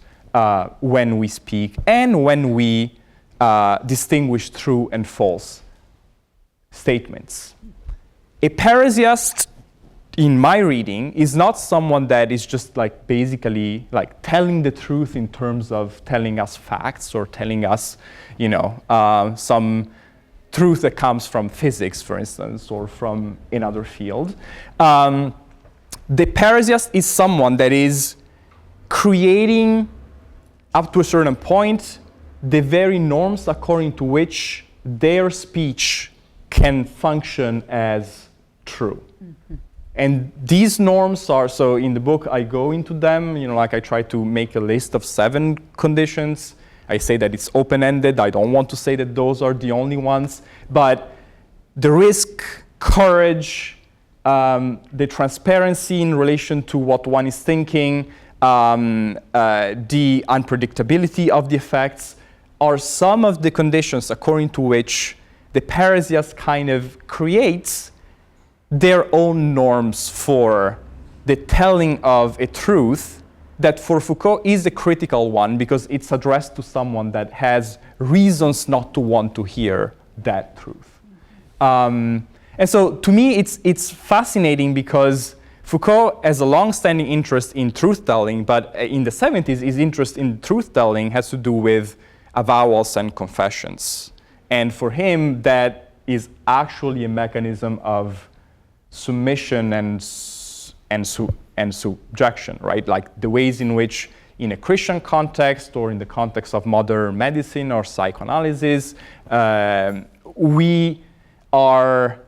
when we speak and when we distinguish true and false statements. A parrhesiast, in my reading, is not someone that is just like basically like telling the truth in terms of telling us facts or telling us, some truth that comes from physics, for instance, or from another field. The parrhesiast is someone that is creating, up to a certain point, the very norms according to which their speech can function as true. Mm-hmm. And these norms are, so in the book I go into them, I try to make a list of 7 conditions. I say that it's open-ended. I don't want to say that those are the only ones. But the risk, courage, the transparency in relation to what one is thinking, the unpredictability of the effects are some of the conditions according to which the parrhesiast kind of creates their own norms for the telling of a truth that for Foucault is a critical one because it's addressed to someone that has reasons not to want to hear that truth. And so to me, it's fascinating because Foucault has a long-standing interest in truth-telling, but in the 70s, his interest in truth-telling has to do with avowals and confessions. And for him, that is actually a mechanism of submission and subjection, right? Like the ways in which, in a Christian context or in the context of modern medicine or psychoanalysis, we are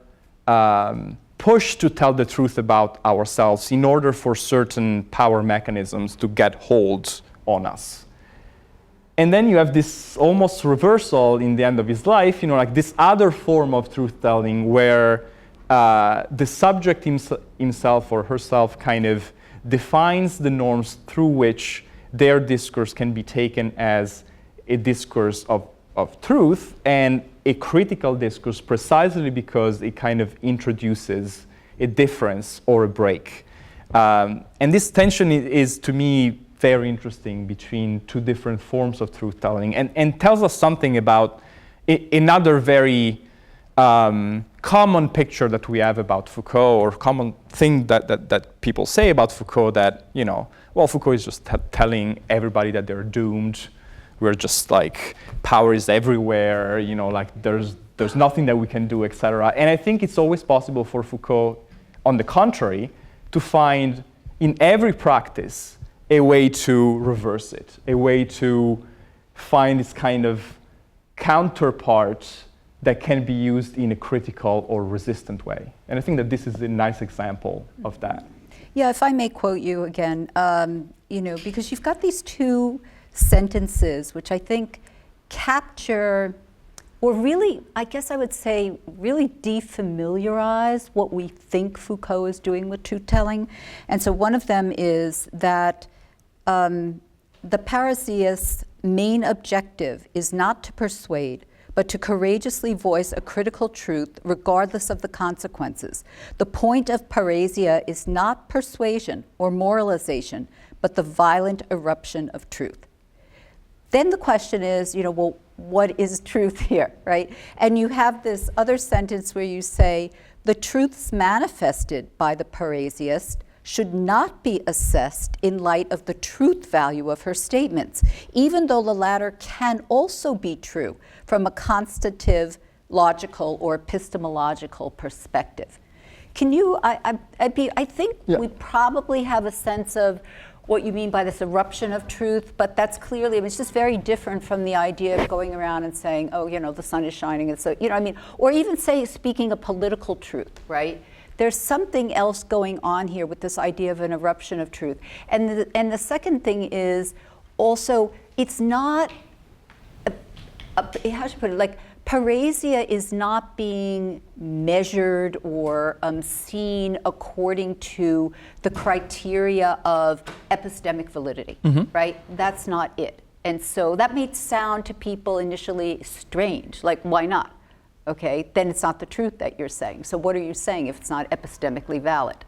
pushed to tell the truth about ourselves in order for certain power mechanisms to get hold on us. And then you have this almost reversal in the end of his life, like this other form of truth-telling where the subject himself or herself kind of defines the norms through which their discourse can be taken as a discourse of truth and a critical discourse precisely because it kind of introduces a difference or a break. And this tension is to me, very interesting between 2 different forms of truth-telling and tells us something about another very common picture that we have about Foucault or common thing that people say about Foucault that, Foucault is just telling everybody that they're doomed. We're just like, power is everywhere, like there's nothing that we can do, etc. And I think it's always possible for Foucault, on the contrary, to find in every practice a way to reverse it, a way to find this kind of counterpart that can be used in a critical or resistant way. And I think that this is a nice example of that. Yeah, if I may quote you again, because you've got these 2 sentences which I think capture, or really, I guess I would say, really defamiliarize what we think Foucault is doing with truth-telling. And so one of them is that the parrhesiast's main objective is not to persuade, but to courageously voice a critical truth regardless of the consequences. The point of parrhesia is not persuasion or moralization, but the violent eruption of truth. Then the question is, well, what is truth here, right? And you have this other sentence where you say, the truths manifested by the parrhesiast should not be assessed in light of the truth value of her statements, even though the latter can also be true from a constitutive, logical, or epistemological perspective. Can you, I think we probably have a sense of what you mean by this eruption of truth, but that's clearly, I mean, it's just very different from the idea of going around and saying, oh, you know, the sun is shining, and so, you know, I mean, or even say, speaking of political truth, right? There's something else going on here with this idea of an eruption of truth. And the second thing is also, it's not, how should I put it, like, parrhesia is not being measured or seen according to the criteria of epistemic validity, right? That's not it. And so that may sound to people initially strange, like, why not? Okay, then it's not the truth that you're saying. So what are you saying if it's not epistemically valid?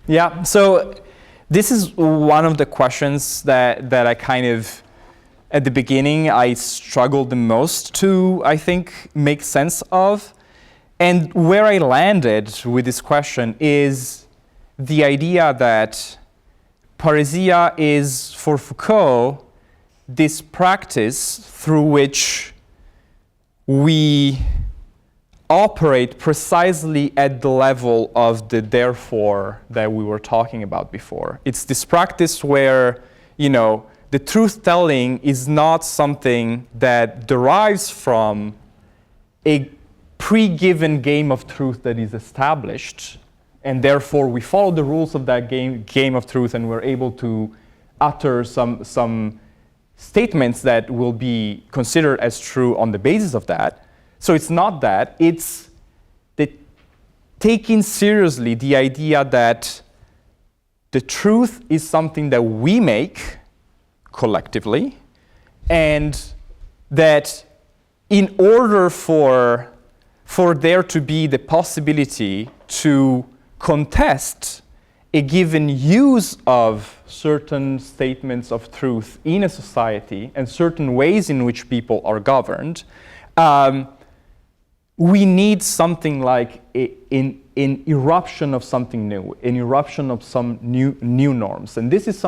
Yeah, so this is one of the questions that I kind of, at the beginning, I struggled the most to, I think, make sense of. And where I landed with this question is the idea that parrhesia is, for Foucault, this practice through which we operate precisely at the level of the therefore that we were talking about before. It's this practice where, you know, the truth-telling is not something that derives from a pre-given game of truth that is established, and therefore we follow the rules of that game of truth, and we're able to utter some statements that will be considered as true on the basis of that. So it's not that. It's taking seriously the idea that the truth is something that we make collectively, and that in order for there to be the possibility to contest a given use of certain statements of truth in a society and certain ways in which people are governed, we need something like an eruption of something new, an eruption of some new norms. And this is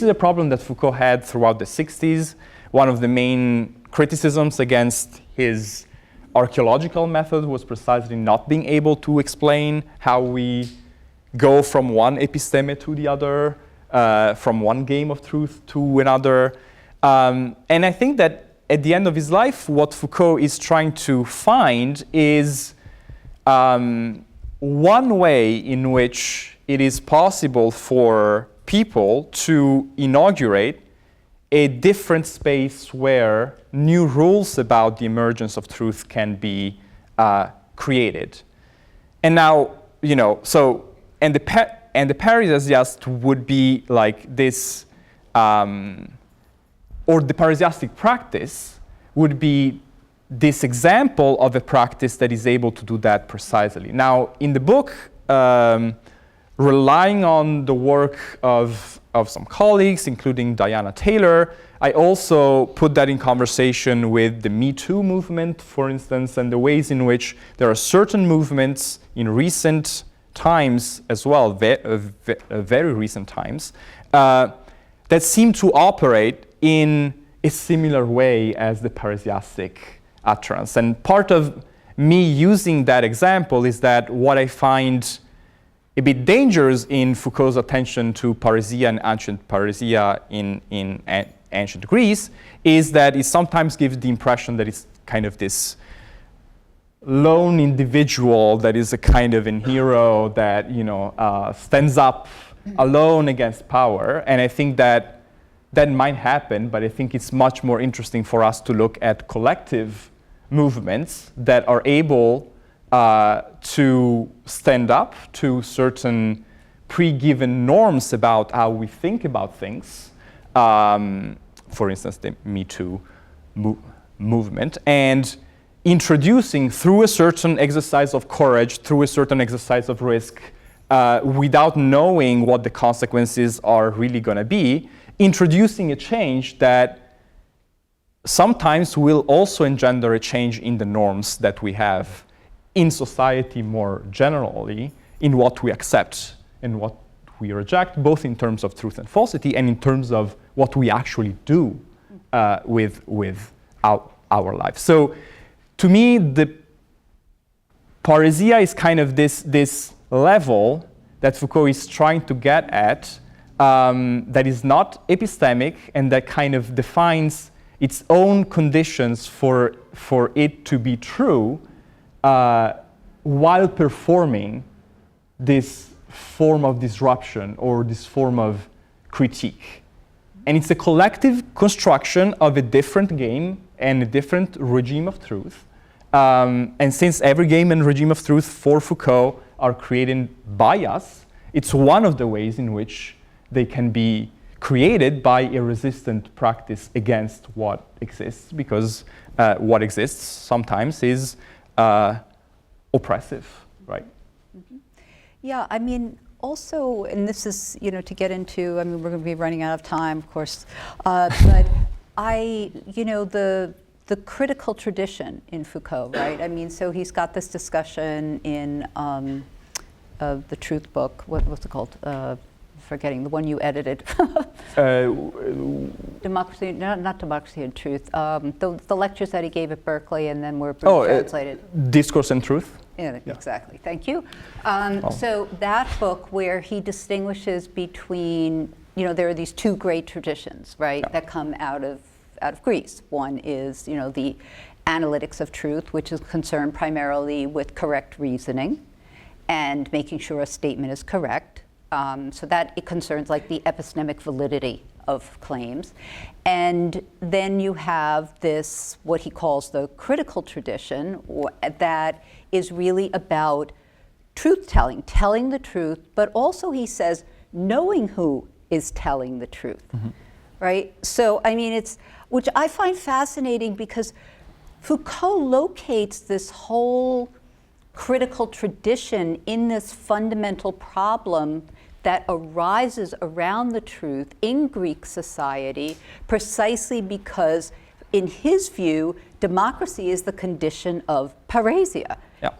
a problem that Foucault had throughout the 60s. One of the main criticisms against his archaeological method was precisely not being able to explain how we go from one episteme to the other, from one game of truth to another. And I think that at the end of his life, what Foucault is trying to find is one way in which it is possible for people to inaugurate a different space where new rules about the emergence of truth can be created. And now, you know, so, and the parrhesiast would be like this, or the parrhesiastic practice would be this example of a practice that is able to do that precisely. Now, in the book, relying on the work of some colleagues, including Diana Taylor, I also put that in conversation with the Me Too movement, for instance, and the ways in which there are certain movements in recent times as well, very recent times, that seem to operate in a similar way as the parrhesiastic utterance. And part of me using that example is that what I find a bit dangerous in Foucault's attention to parrhesia and ancient parrhesia in ancient Greece is that it sometimes gives the impression that it's kind of this lone individual that is a kind of a hero that, you know, stands up alone against power. And I think that might happen, but I think it's much more interesting for us to look at collective movements that are able to stand up to certain pre-given norms about how we think about things. For instance, the Me Too movement, and introducing through a certain exercise of courage, through a certain exercise of risk, without knowing what the consequences are really going to be, introducing a change that sometimes will also engender a change in the norms that we have in society more generally, in what we accept and what we reject, both in terms of truth and falsity and in terms of what we actually do with our life. So to me, the parrhesia is kind of this level that Foucault is trying to get at that is not epistemic and that kind of defines its own conditions for it to be true while performing this form of disruption or this form of critique. And it's a collective construction of a different game and a different regime of truth. And since every game and regime of truth for Foucault are created by us, it's one of the ways in which they can be created by a resistant practice against what exists, because what exists sometimes is oppressive, right? Mm-hmm. Yeah, I mean, also, and this is, to get into, I mean, we're going to be running out of time, of course, but the critical tradition in Foucault, right? I mean, so he's got this discussion in the Truth book, what's it called? Forgetting, the one you edited. Democracy, not Democracy and Truth. The lectures that he gave at Berkeley and then were translated. Discourse and Truth? Yeah. Exactly, thank you. So that book where he distinguishes between, there are these two great traditions, right, that come out of Greece. One is, the analytics of truth, which is concerned primarily with correct reasoning and making sure a statement is correct. So that it concerns like the epistemic validity of claims. And then you have this, what he calls the critical tradition, that is really about truth-telling, telling the truth, but also he says, knowing who is telling the truth, right? So, I mean, which I find fascinating because Foucault locates this whole critical tradition in this fundamental problem that arises around the truth in Greek society precisely because, in his view, democracy is the condition of parrhesia. Yeah.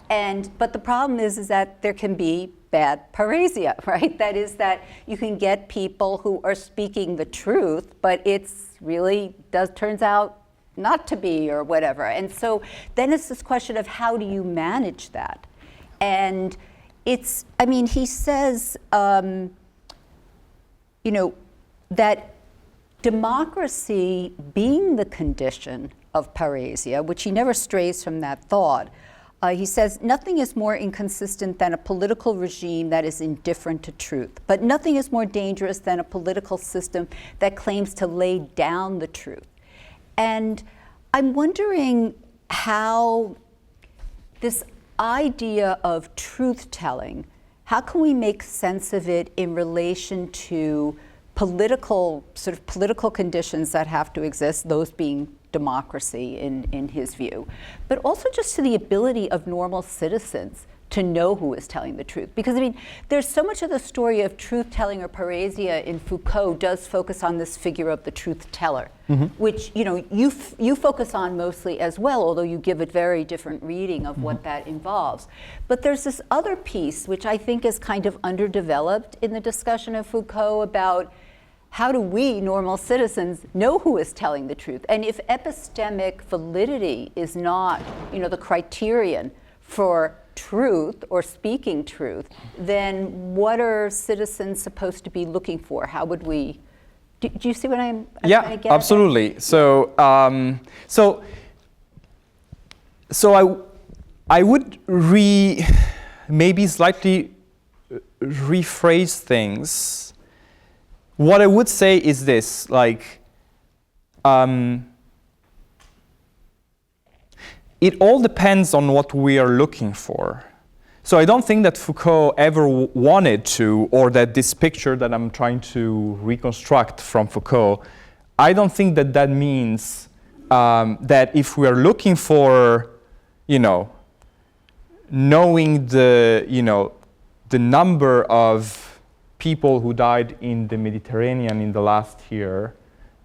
But the problem is that there can be bad parrhesia, right? That is that you can get people who are speaking the truth, but it's really turns out not to be or whatever. And so then it's this question of how do you manage that? And he says, that democracy being the condition of parrhesia, which he never strays from that thought, he says, nothing is more inconsistent than a political regime that is indifferent to truth, but nothing is more dangerous than a political system that claims to lay down the truth. And I'm wondering how this idea of truth-telling, how can we make sense of it in relation to political conditions that have to exist, those being democracy in his view, but also just to the ability of normal citizens to know who is telling the truth. Because, I mean, there's so much of the story of truth-telling or parrhesia in Foucault does focus on this figure of the truth-teller, which, you focus on mostly as well, although you give a very different reading of what that involves. But there's this other piece, which I think is kind of underdeveloped in the discussion of Foucault about how do we, normal citizens, know who is telling the truth? And if epistemic validity is not, the criterion for truth or speaking truth, then what are citizens supposed to be looking for? How would we? Do you see what I'm trying to get at? Absolutely. So, I would maybe slightly rephrase things. What I would say is this, it all depends on what we are looking for. So I don't think that Foucault ever wanted to, or that this picture that I'm trying to reconstruct from Foucault, I don't think that means that if we are looking for, knowing the number of people who died in the Mediterranean in the last year,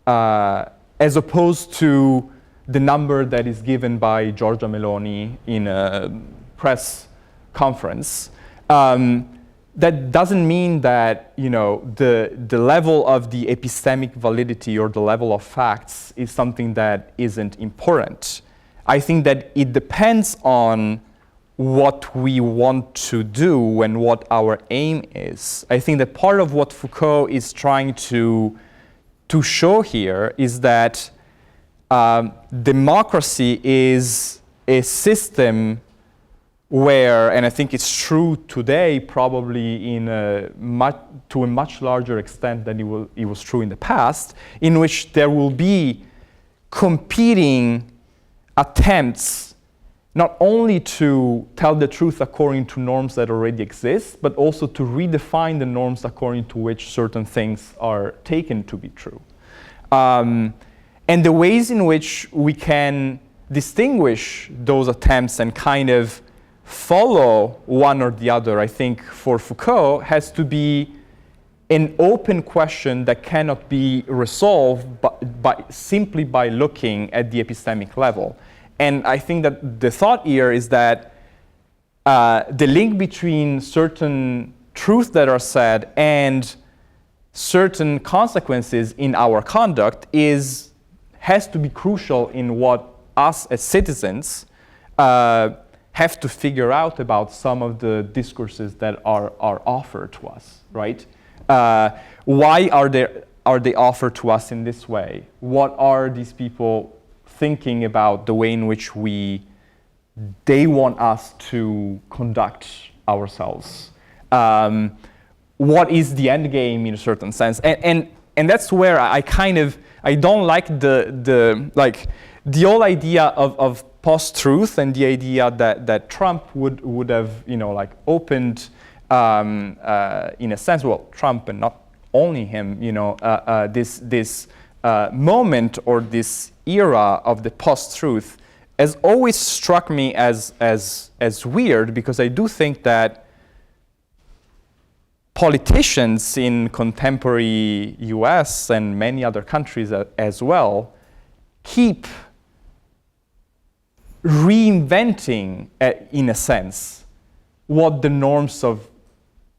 as opposed to the number that is given by Giorgia Meloni in a press conference, that doesn't mean that the level of the epistemic validity or the level of facts is something that isn't important. I think that it depends on what we want to do and what our aim is. I think that part of what Foucault is trying to show here is that democracy is a system where, and I think it's true today, probably to a much larger extent than it was true in the past, in which there will be competing attempts not only to tell the truth according to norms that already exist, but also to redefine the norms according to which certain things are taken to be true. And the ways in which we can distinguish those attempts and kind of follow one or the other, I think, for Foucault, has to be an open question that cannot be resolved simply by looking at the epistemic level. And I think that the thought here is that the link between certain truths that are said and certain consequences in our conduct has to be crucial in what us as citizens have to figure out about some of the discourses that are offered to us, right? Why are they offered to us in this way? What are these people thinking about the way in which they want us to conduct ourselves? What is the end game in a certain sense? And that's where I don't like the whole idea of post-truth and the idea that Trump would have opened in a sense, well, Trump and not only him, this moment or this era of the post-truth has always struck me as weird, because I do think that politicians in contemporary US and many other countries as well keep reinventing, in a sense, what the norms of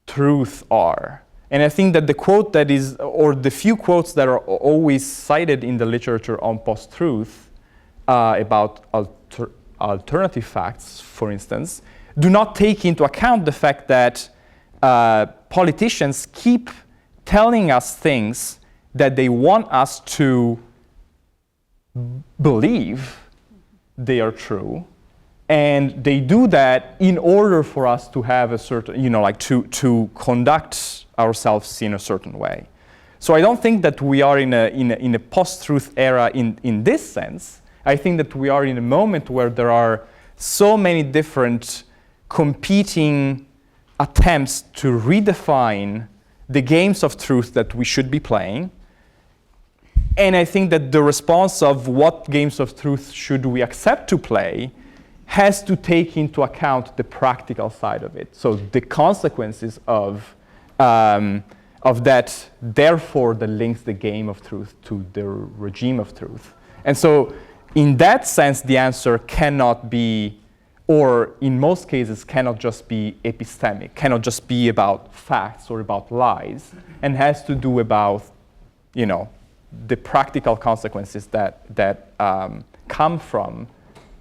truth are. And I think that the quote that is, or the few quotes that are always cited in the literature on post-truth about alternative facts, for instance, do not take into account the fact that politicians keep telling us things that they want us to believe they are true, and they do that in order for us to have a certain, to conduct ourselves in a certain way. So I don't think that we are in a post-truth era in this sense. I think that we are in a moment where there are so many different competing attempts to redefine the games of truth that we should be playing. And I think that the response of what games of truth should we accept to play has to take into account the practical side of it. So the consequences of that, therefore, that links the game of truth to the regime of truth. And so in that sense, the answer cannot be, or in most cases, cannot just be epistemic, cannot just be about facts or about lies, and has to do about, the practical consequences that come from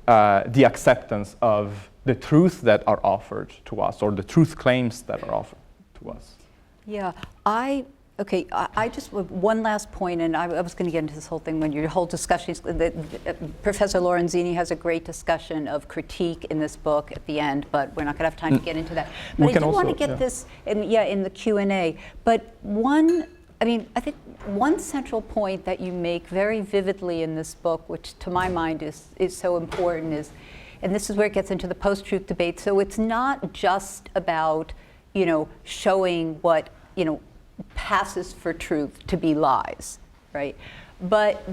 the acceptance of the truth that are offered to us, or the truth claims that are offered to us. Yeah, I just, one last point, and I was going to get into this whole thing when your whole discussion, Professor Lorenzini has a great discussion of critique in this book at the end, but we're not going to have time to get into that. But I do want to get this in the Q&A. But I think one central point that you make very vividly in this book, which to my mind is so important, is, and this is where it gets into the post-truth debate, so it's not just about, showing what, passes for truth to be lies, right? But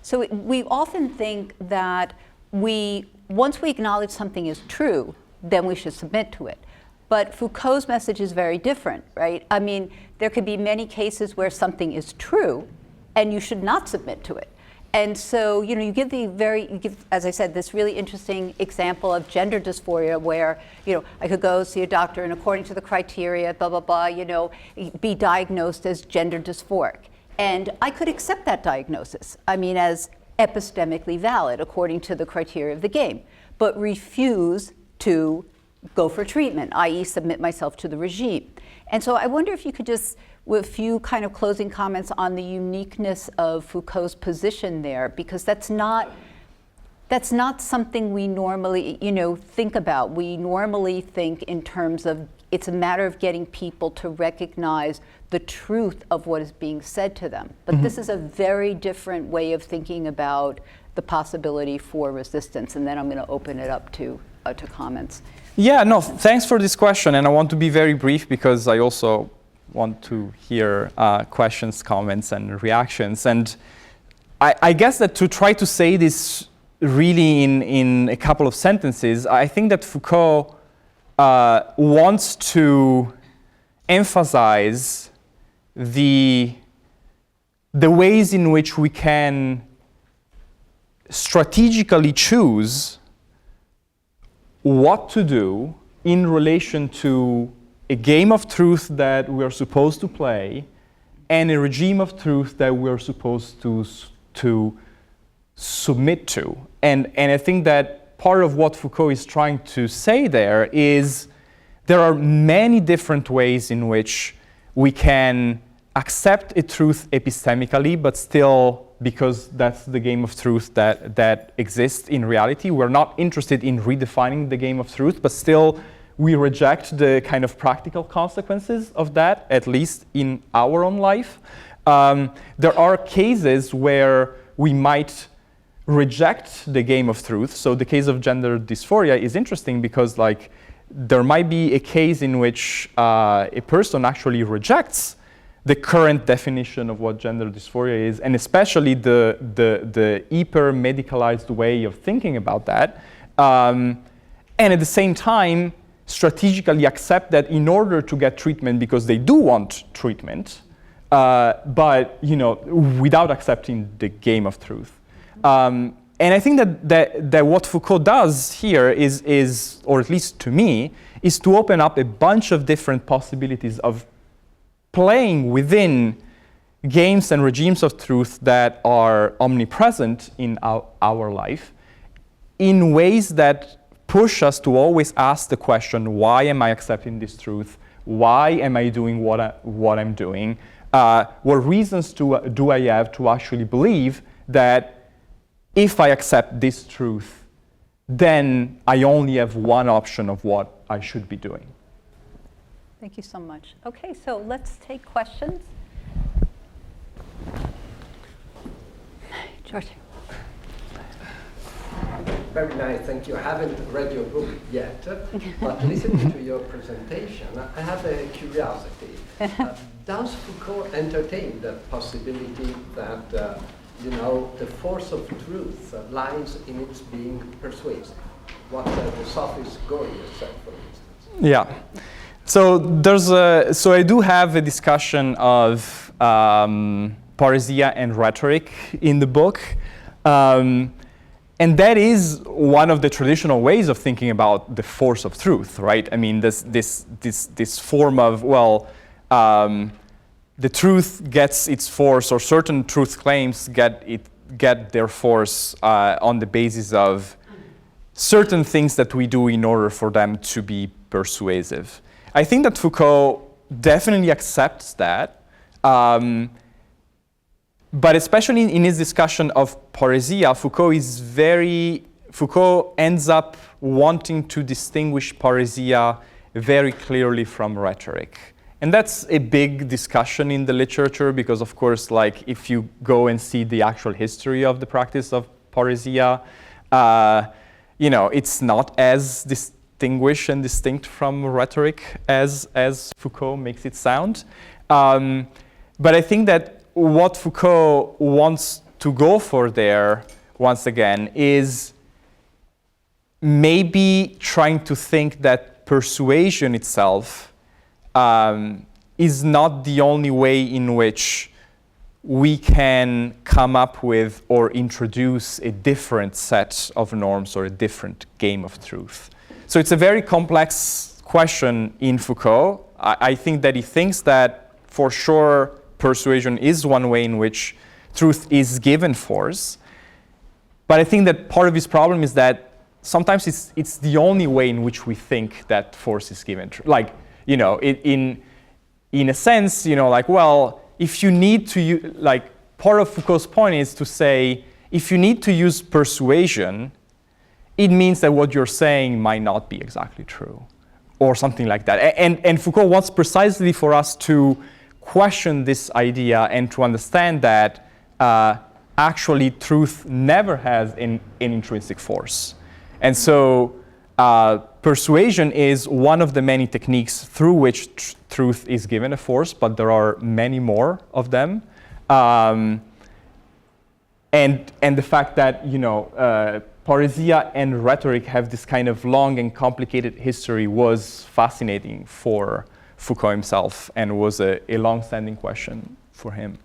so we often think that once we acknowledge something is true, then we should submit to it. But Foucault's message is very different, right? I mean, there could be many cases where something is true and you should not submit to it. And so, you give, as I said, this really interesting example of gender dysphoria where, I could go see a doctor and according to the criteria, blah, blah, blah, be diagnosed as gender dysphoric. And I could accept that diagnosis, as epistemically valid according to the criteria of the game, but refuse to go for treatment, i.e. submit myself to the regime. And so I wonder if you could just, with a few kind of closing comments on the uniqueness of Foucault's position there, because that's not something we normally, think about. We normally think in terms of it's a matter of getting people to recognize the truth of what is being said to them. But this is a very different way of thinking about the possibility for resistance. And then I'm going to open it up to comments. Yeah, no, thanks for this question. And I want to be very brief because I also want to hear questions, comments, and reactions. And I guess that to try to say this really in a couple of sentences, I think that Foucault wants to emphasize the ways in which we can strategically choose what to do in relation to a game of truth that we are supposed to play and a regime of truth that we are supposed to submit to. And I think that part of what Foucault is trying to say there is there are many different ways in which we can accept a truth epistemically, but still, because that's the game of truth that exists in reality, we're not interested in redefining the game of truth, but still we reject the kind of practical consequences of that, at least in our own life. There are cases where we might reject the game of truth. So the case of gender dysphoria is interesting because there might be a case in which a person actually rejects the current definition of what gender dysphoria is, and especially the hyper-medicalized way of thinking about that. And at the same time, strategically accept that in order to get treatment, because they do want treatment, but without accepting the game of truth. And I think that what Foucault does here is, or at least to me, is to open up a bunch of different possibilities of playing within games and regimes of truth that are omnipresent in our life in ways that push us to always ask the question, why am I accepting this truth? Why am I doing what I'm doing? What reasons do I have to actually believe that if I accept this truth, then I only have one option of what I should be doing? Thank you so much. Okay, so let's take questions. George. Very nice, thank you. I haven't read your book yet, but listening to your presentation, I have a curiosity. Does Foucault entertain the possibility that the force of truth lies in its being persuasive? What the sophist Goya said, for instance. Yeah. So I do have a discussion of parrhesia and rhetoric in the book, and that is one of the traditional ways of thinking about the force of truth, right? I mean, this form of the truth gets its force, or certain truth claims get their force on the basis of certain things that we do in order for them to be persuasive. I think that Foucault definitely accepts that, but especially in his discussion of parrhesia, Foucault ends up wanting to distinguish parrhesia very clearly from rhetoric. And that's a big discussion in the literature because, of course, if you go and see the actual history of the practice of parrhesia, it's not as distinguished and distinct from rhetoric as Foucault makes it sound. But I think that what Foucault wants to go for there, once again, is maybe trying to think that persuasion itself is not the only way in which we can come up with or introduce a different set of norms or a different game of truth. So it's a very complex question in Foucault. I think that he thinks that for sure persuasion is one way in which truth is given force. But I think that part of his problem is that sometimes it's the only way in which we think that force is given. Like, you know, in a sense, you know, like, well, if you need to like, part of Foucault's point is to say, if you need to use persuasion, it means that what you're saying might not be exactly true, or something like that. And Foucault wants precisely for us to question this idea and to understand that actually truth never has an intrinsic force. And so persuasion is one of the many techniques through which truth is given a force, but there are many more of them. And the fact that, you know, parrhesia and rhetoric have this kind of long and complicated history was fascinating for Foucault himself and was a long-standing question for him.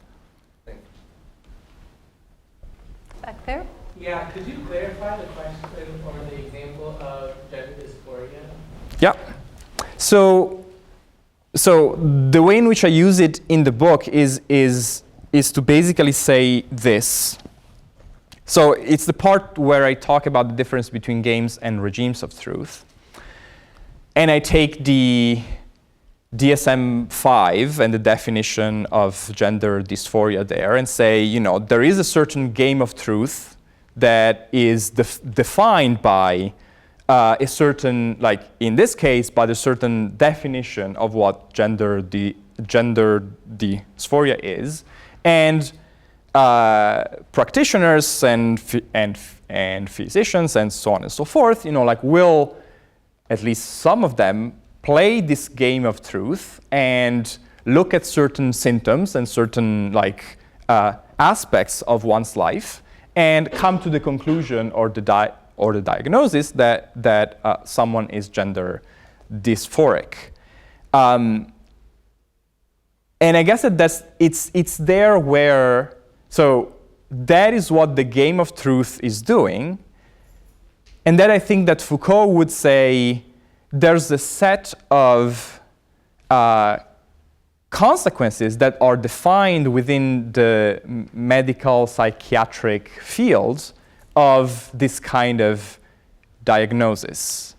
Back there? Yeah, could you clarify the question or the example of gender dysphoria? Yeah. So the way in which I use it in the book is to basically say this. So it's the part where I talk about the difference between games and regimes of truth. And I take the DSM-5 and the definition of gender dysphoria there and say, you know, there is a certain game of truth that is defined by a certain, like in this case, by a certain definition of what gender dysphoria is. And practitioners and physicians and so on and so forth, you know, like will, at least some of them, play this game of truth and look at certain symptoms and certain like aspects of one's life and come to the conclusion or the diagnosis that someone is gender dysphoric. And I guess that it's there where. So that is what the game of truth is doing. And then I think that Foucault would say there's a set of consequences that are defined within the medical psychiatric fields of this kind of diagnosis.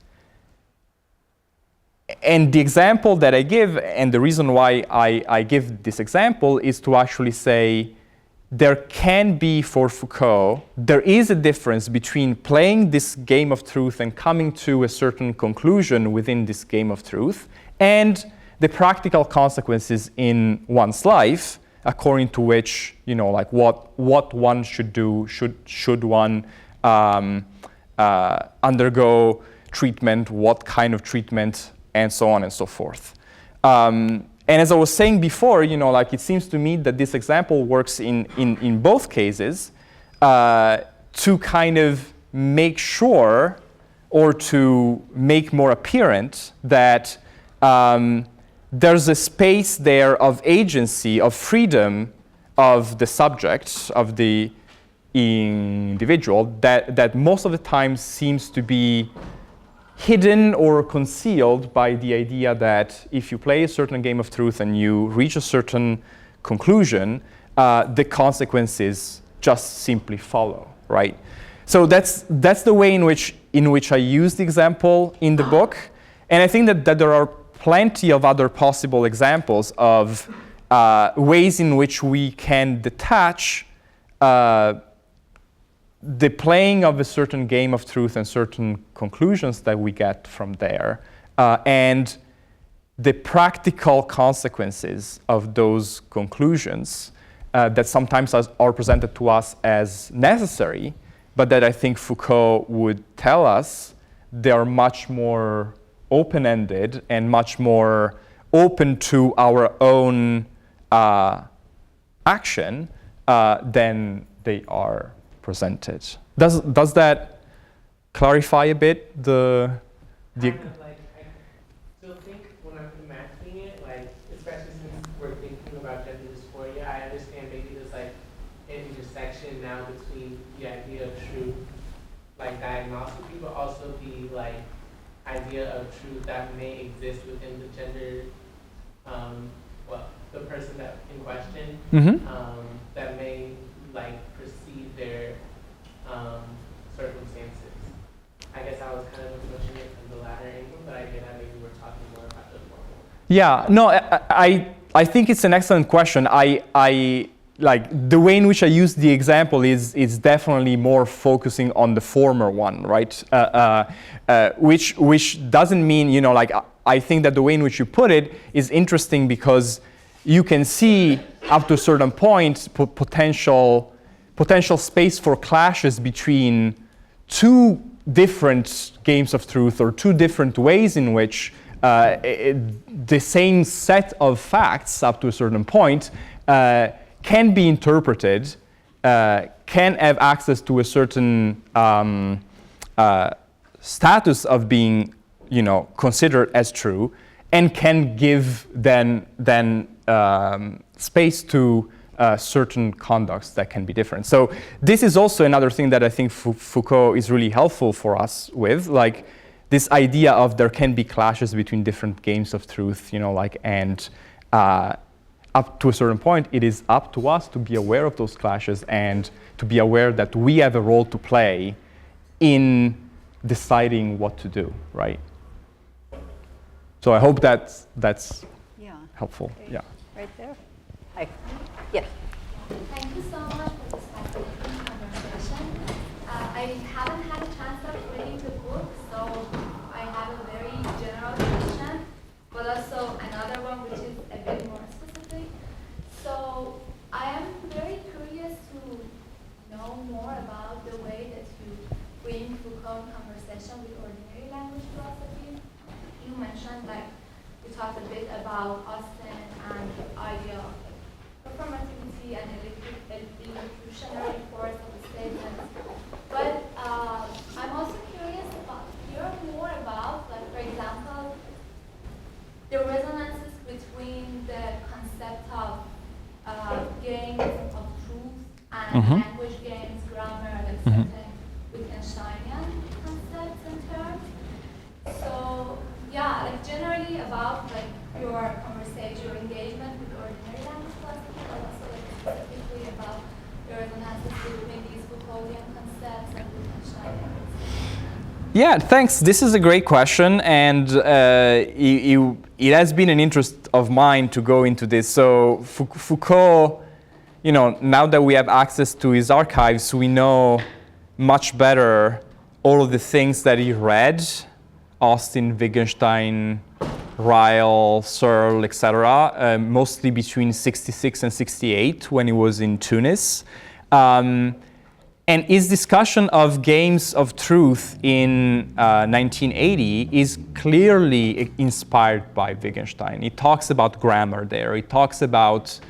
And the example that I give, and the reason why I give this example, is to actually say, there can be, for Foucault, there is a difference between playing this game of truth and coming to a certain conclusion within this game of truth and the practical consequences in one's life, according to which, you know, like what one should do, should one undergo treatment, what kind of treatment, and so on and so forth. And as I was saying before, you know, like it seems to me that this example works in both cases to kind of make sure or to make more apparent that there's a space there of agency, of freedom of the subject, of the individual, that most of the time seems to be hidden or concealed by the idea that if you play a certain game of truth and you reach a certain conclusion, the consequences just simply follow, right? So that's the way in which I use the example in the book. And I think that there are plenty of other possible examples of ways in which we can detach the playing of a certain game of truth and certain conclusions that we get from there, and the practical consequences of those conclusions that sometimes are presented to us as necessary, but that I think Foucault would tell us they are much more open-ended and much more open to our own action than they are presented. Does that clarify a bit the Kind of like, I still think when I'm imagining it, like, especially since we're thinking about gender dysphoria, I understand maybe there's like an intersection now between the idea of truth, like diagnostically, but also the like idea of truth that may exist within the gender, the person that in question, that may like perceive their circumstances. I guess Yeah, no, I think it's an excellent question. I like the way in which I use the example is definitely more focusing on the former one, right? Which doesn't mean, you know, like I think that the way in which you put it is interesting because you can see up to a certain point potential space for clashes between two different games of truth or two different ways in which the same set of facts up to a certain point can be interpreted, can have access to a certain status of being, you know, considered as true, and can give then space to certain conducts that can be different. So this is also another thing that I think Foucault is really helpful for us with, like this idea of there can be clashes between different games of truth, you know, like, and up to a certain point, it is up to us to be aware of those clashes and to be aware that we have a role to play in deciding what to do, right? So I hope that's helpful. Okay. Yeah. Right there. Hi. Yes. Thank you so much for this fascinating conversation. I haven't had a chance of reading the book, so I have a very general question, but also another one which is a bit more specific. So I am very curious to know more about the way that you bring Foucault in conversation with ordinary language philosophy. You mentioned, like, you talked a bit about Austin and the idea of performativity and evolutionary force of the statement. But I'm also curious about hear more about, like, for example, the resonances between the concept of games of truth and language games, grammar, like certain Wittgensteinian concepts and terms. So yeah, like generally about like your conversation, your engagement with ordinary language philosophy, but also like specifically about your resonances between these Foucauldian concepts and Wittgensteinian concepts. Yeah, thanks. This is a great question, and it has been an interest of mine to go into this. So Foucault, you know, now that we have access to his archives, we know much better all of the things that he read, Austin, Wittgenstein, Ryle, Searle, etc., mostly between 66 and 68 when he was in Tunis. And his discussion of games of truth in 1980 is clearly inspired by Wittgenstein. He talks about grammar there. He talks about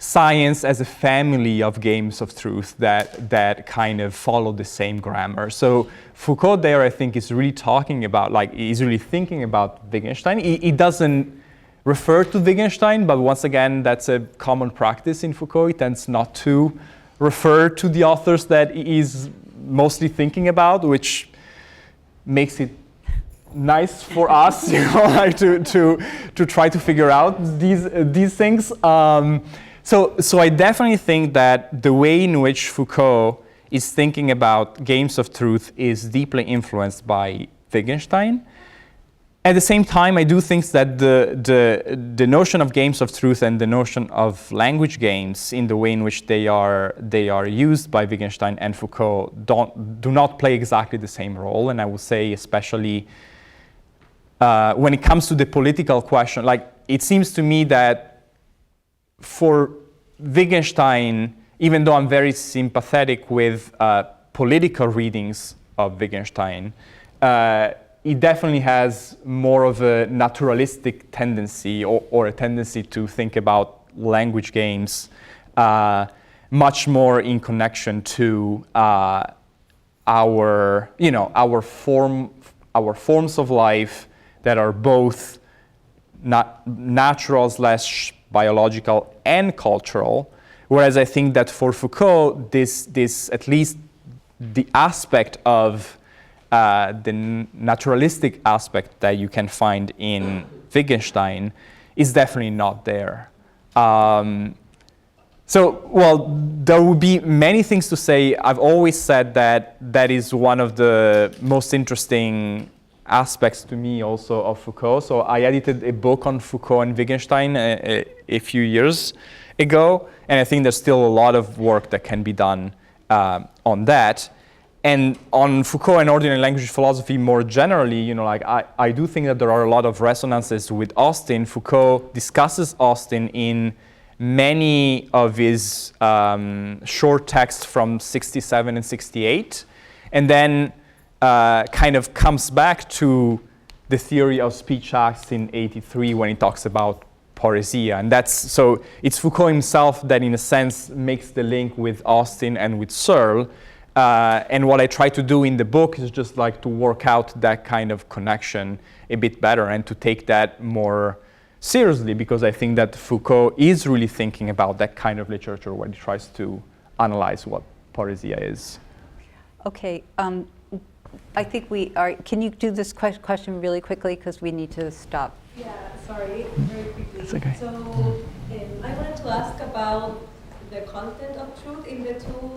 science as a family of games of truth that kind of follow the same grammar. So Foucault there, I think, is really talking about, like, he's really thinking about Wittgenstein. He doesn't refer to Wittgenstein, but once again, that's a common practice in Foucault. He tends not to refer to the authors that he is mostly thinking about, which makes it nice for us, you know, like to try to figure out these things. So I definitely think that the way in which Foucault is thinking about games of truth is deeply influenced by Wittgenstein. At the same time, I do think that the notion of games of truth and the notion of language games in the way in which they are used by Wittgenstein and Foucault do not play exactly the same role. And I will say, especially when it comes to the political question, like, it seems to me that for Wittgenstein, even though I'm very sympathetic with political readings of Wittgenstein, he definitely has more of a naturalistic tendency or a tendency to think about language games much more in connection to our forms of life that are both natural / biological and cultural. Whereas I think that for Foucault, this at least the aspect of the naturalistic aspect that you can find in Wittgenstein is definitely not there. So, well, there would be many things to say. I've always said that that is one of the most interesting aspects to me also of Foucault. So I edited a book on Foucault and Wittgenstein a few years ago, and I think there's still a lot of work that can be done on that. And on Foucault and ordinary language philosophy more generally, you know, like I do think that there are a lot of resonances with Austin. Foucault discusses Austin in many of his short texts from 67 and 68, and then kind of comes back to the theory of speech acts in 83 when he talks about parrhesia. And that's, so it's Foucault himself that in a sense makes the link with Austin and with Searle. And what I try to do in the book is just like to work out that kind of connection a bit better and to take that more seriously, because I think that Foucault is really thinking about that kind of literature where he tries to analyze what parrhesia is. Okay, I think we are, can you do this question really quickly because we need to stop? Yeah, sorry, very quickly. It's okay. So I wanted to ask about the content of truth in the two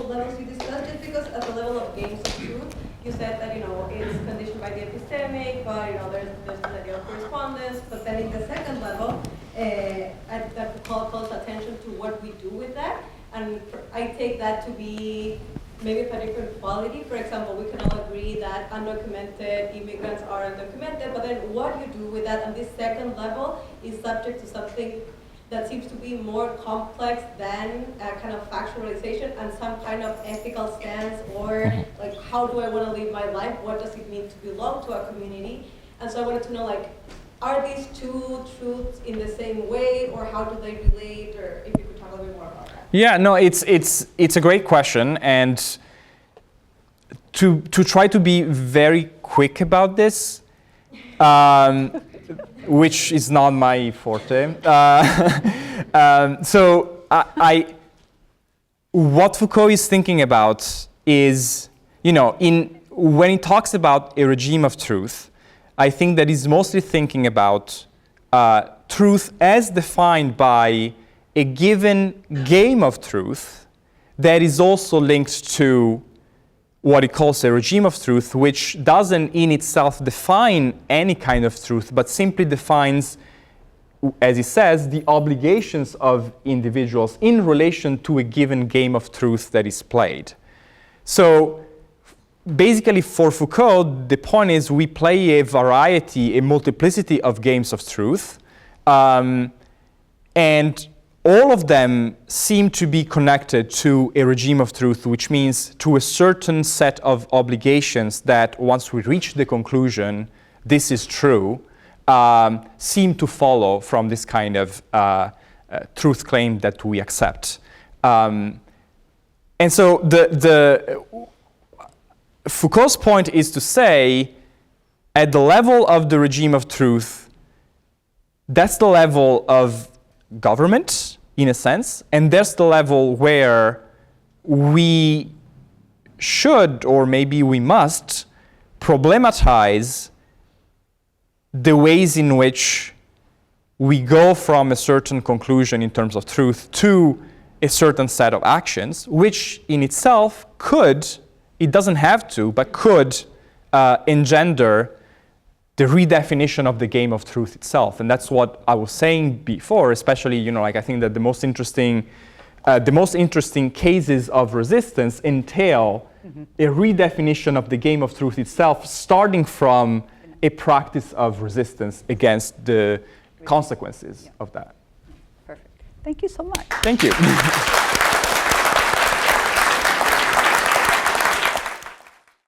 levels you discussed, just because at the level of games of truth, you said that, you know, it's conditioned by the epistemic, but, you know, there's an idea of correspondence, but then in the second level, that Foucault calls attention to what we do with that, and I take that to be maybe of a different quality. For example, we can all agree that undocumented immigrants are undocumented, but then what you do with that on this second level is subject to something that seems to be more complex than a kind of factualization and some kind of ethical stance, or like, how do I want to live my life? What does it mean to belong to a community? And so I wanted to know, like, are these two truths in the same way, or how do they relate, or if you could talk a little bit more about that. Yeah, no, it's a great question, and to try to be very quick about this, which is not my forte. So what Foucault is thinking about is, you know, when he talks about a regime of truth, I think that he's mostly thinking about truth as defined by a given game of truth that is also linked to what he calls a regime of truth, which doesn't in itself define any kind of truth, but simply defines, as he says, the obligations of individuals in relation to a given game of truth that is played. So basically for Foucault, the point is we play a variety, a multiplicity of games of truth, and all of them seem to be connected to a regime of truth, which means to a certain set of obligations that once we reach the conclusion, this is true, seem to follow from this kind of truth claim that we accept. And so Foucault's point is to say, at the level of the regime of truth, that's the level of government, in a sense, and that's the level where we should, or maybe we must, problematize the ways in which we go from a certain conclusion in terms of truth to a certain set of actions, which in itself could, it doesn't have to, but could engender the redefinition of the game of truth itself. And that's what I was saying before, especially, you know, like I think that the most interesting cases of resistance entail a redefinition of the game of truth itself, starting from a practice of resistance against the consequences of that. Perfect. Thank you so much. Thank you.